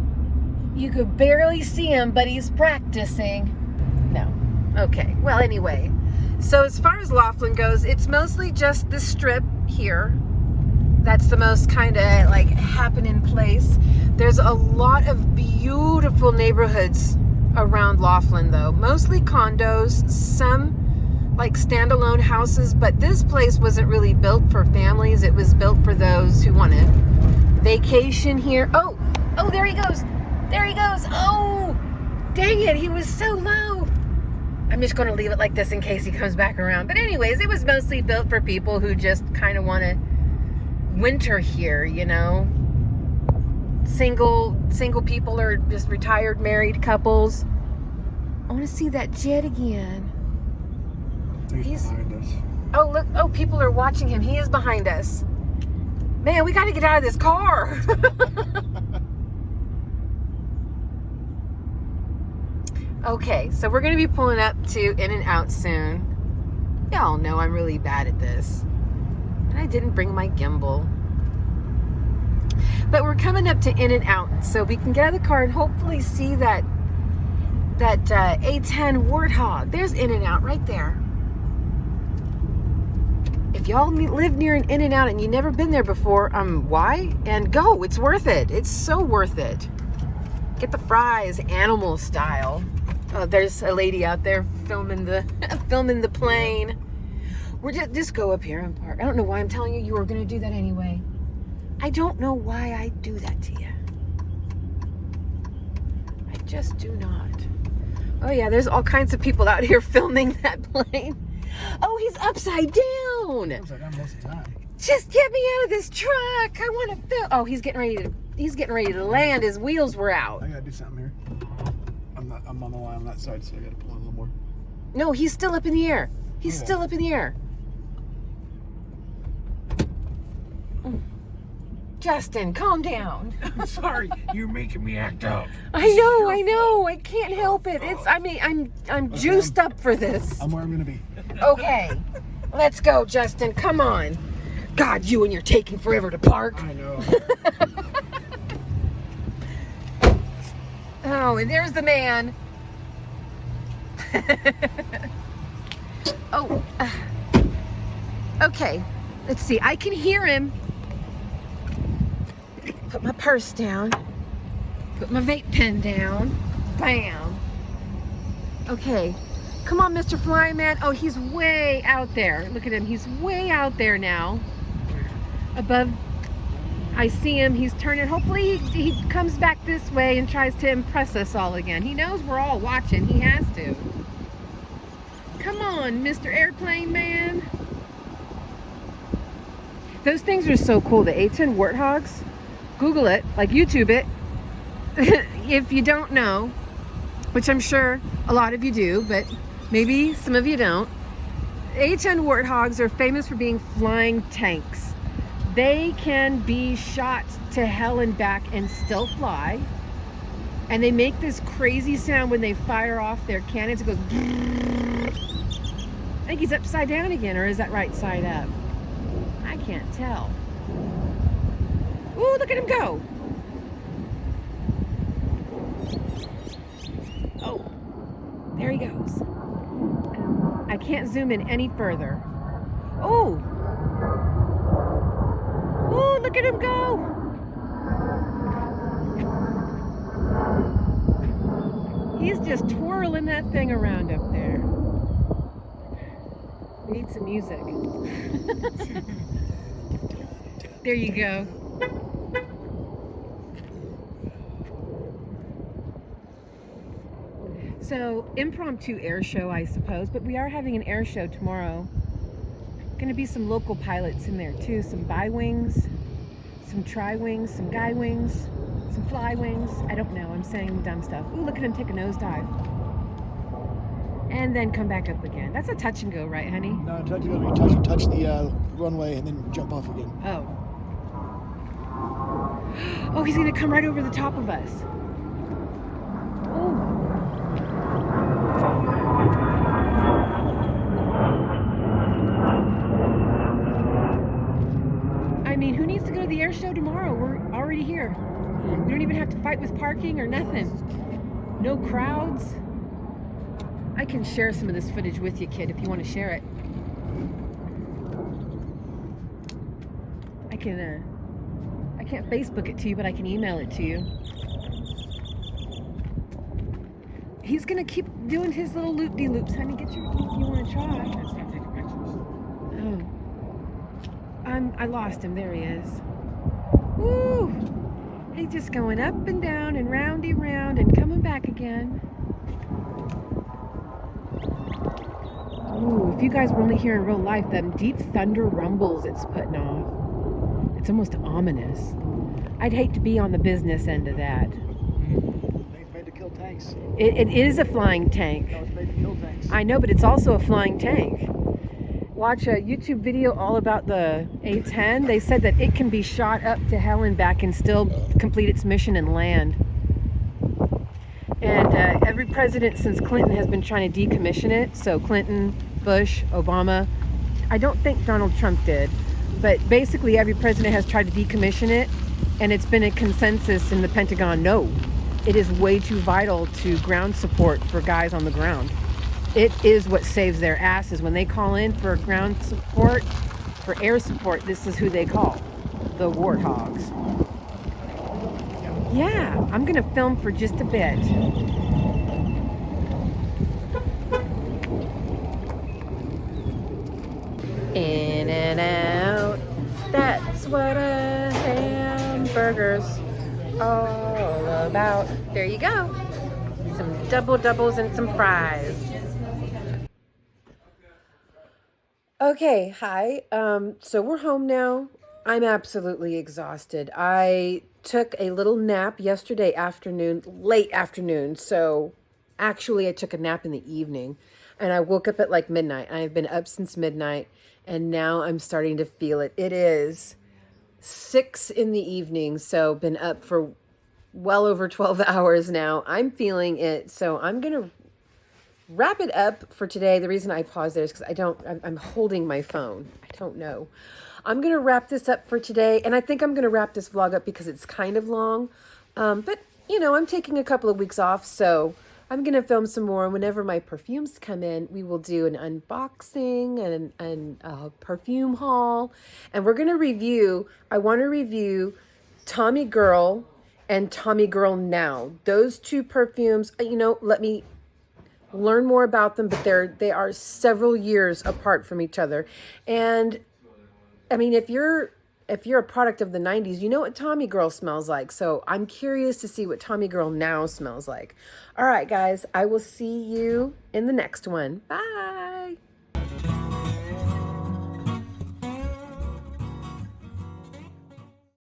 Speaker 1: You could barely see him, but he's practicing. No. Okay, well, anyway. So as far as Laughlin goes, it's mostly just the strip here. That's the most kind of like happening place. There's a lot of beautiful neighborhoods around Laughlin though. Mostly condos, some like standalone houses, but this place wasn't really built for families. It was built for those who wanted vacation here. Oh, there he goes. There he goes. Oh, dang it. He was so low. I'm just going to leave it like this in case he comes back around. But anyways, it was mostly built for people who just kind of want to winter here, you know. Single people or just retired married couples. I want to see that jet again.
Speaker 2: He's behind us.
Speaker 1: Oh, look. Oh, people are watching him. He is behind us. Man, we got to get out of this car. Okay, so we're going to be pulling up to In-N-Out soon. Y'all know I'm really bad at this. And I didn't bring my gimbal. But we're coming up to In-N-Out, so we can get out of the car and hopefully see that A10 warthog. There's In-N-Out right there. If y'all live near an In-N-Out and you've never been there before, why? And go, it's worth it. It's so worth it. Get the fries, animal style. Oh, there's a lady out there filming the plane. We're just go up here and park. I don't know why I'm telling you. You were going to do that anyway. I don't know why I do that to you. I just do not. Oh yeah, there's all kinds of people out here filming that plane. Oh, he's upside down.
Speaker 2: Upside down most of the time.
Speaker 1: Just get me out of this truck. I want to film. Oh, he's getting ready to land. His wheels were out.
Speaker 2: I gotta do something here. I'm on the line on that side, so I gotta pull in a little more.
Speaker 1: No, he's still up in the air. He's still up in the air. Justin, calm down.
Speaker 2: I'm sorry, you're making me act up.
Speaker 1: I know. I can't help it. I'm juiced up for this.
Speaker 2: I'm where I'm gonna be.
Speaker 1: Okay, let's go, Justin. Come on. God, you and you're taking forever to park.
Speaker 2: I know.
Speaker 1: Oh, and there's the man. Oh, okay. Let's see. I can hear him. Put my purse down. Put my vape pen down. Bam. Okay. Come on, Mr. Flyman. Oh, he's way out there. Look at him. He's way out there now. Above. I see him. He's turning. Hopefully he comes back this way and tries to impress us all again. He knows we're all watching. He has to. Come on, Mr. Airplane Man. Those things are so cool. The A10 warthogs. Google it, like YouTube it. If you don't know, which I'm sure a lot of you do, but maybe some of you don't. A10 warthogs are famous for being flying tanks. They can be shot to hell and back and still fly. And they make this crazy sound when they fire off their cannons. It goes. I think he's upside down again, or is that right side up? I can't tell. Ooh, look at him go. Oh, there he goes. I can't zoom in any further. Oh. Ooh, look at him go. He's just twirling that thing around up there. We need some music. There you go. So, impromptu air show, I suppose, but we are having an air show tomorrow. Going to be some local pilots in there too. Some bi-wings, some tri-wings, some guy wings, some fly wings. I don't know. I'm saying dumb stuff. Ooh, look at him take a nosedive. And then come back up again. That's a touch and go, right, honey?
Speaker 2: No, touch the runway and then jump off again.
Speaker 1: Oh. Oh, he's going to come right over the top of us. Oh. I mean, who needs to go to the air show tomorrow? We're already here. We don't even have to fight with parking or nothing. No crowds. I can share some of this footage with you, kid, if you want to share it. I can't Facebook it to you, but I can email it to you. He's gonna keep doing his little loop-de-loops. Honey, get your, if you want to try. Oh. I lost him. There he is. Woo! He's just going up and down and roundy round and coming back again. Ooh, if you guys were only here in real life, them deep thunder rumbles it's putting off. It's almost ominous. I'd hate to be on the business end of that.
Speaker 2: It's made to kill tanks.
Speaker 1: It is a flying tank.
Speaker 2: No, it's made to kill tanks.
Speaker 1: I know, but it's also a flying tank. Watch a YouTube video all about the A10. They said that it can be shot up to hell and back and still complete its mission and land. And every president since Clinton has been trying to decommission it. So Clinton, Bush, Obama. I don't think Donald Trump did. But basically every president has tried to decommission it. And it's been a consensus in the Pentagon, no. It is way too vital to ground support for guys on the ground. It is what saves their asses. When they call in for ground support, for air support, this is who they call. The warthogs. Yeah, I'm gonna film for just a bit. In and out, that's what a hamburger's all about. There you go. Some doubles and some fries. Okay, hi. So we're home now. I'm absolutely exhausted. I took a little nap yesterday afternoon, late afternoon. So actually I took a nap in the evening and I woke up at like midnight. I've been up since midnight and now I'm starting to feel it. It is 6 in the evening. So been up for well over 12 hours now. I'm feeling it. So I'm going to wrap it up for today. The reason I paused there is because I'm holding my phone. I don't know. I'm going to wrap this up for today. And I think I'm going to wrap this vlog up because it's kind of long. But, you know, I'm taking a couple of weeks off. So I'm going to film some more. Whenever my perfumes come in, we will do an unboxing and a perfume haul. And we're going to review, I want to review Tommy Girl and Tommy Girl Now. Those two perfumes, let me learn more about them, but they are several years apart from each other. And I mean, if you're a product of the 90s, you know what Tommy Girl smells like. So I'm curious to see what Tommy Girl Now smells like. All right, guys, I will see you in the next one. Bye.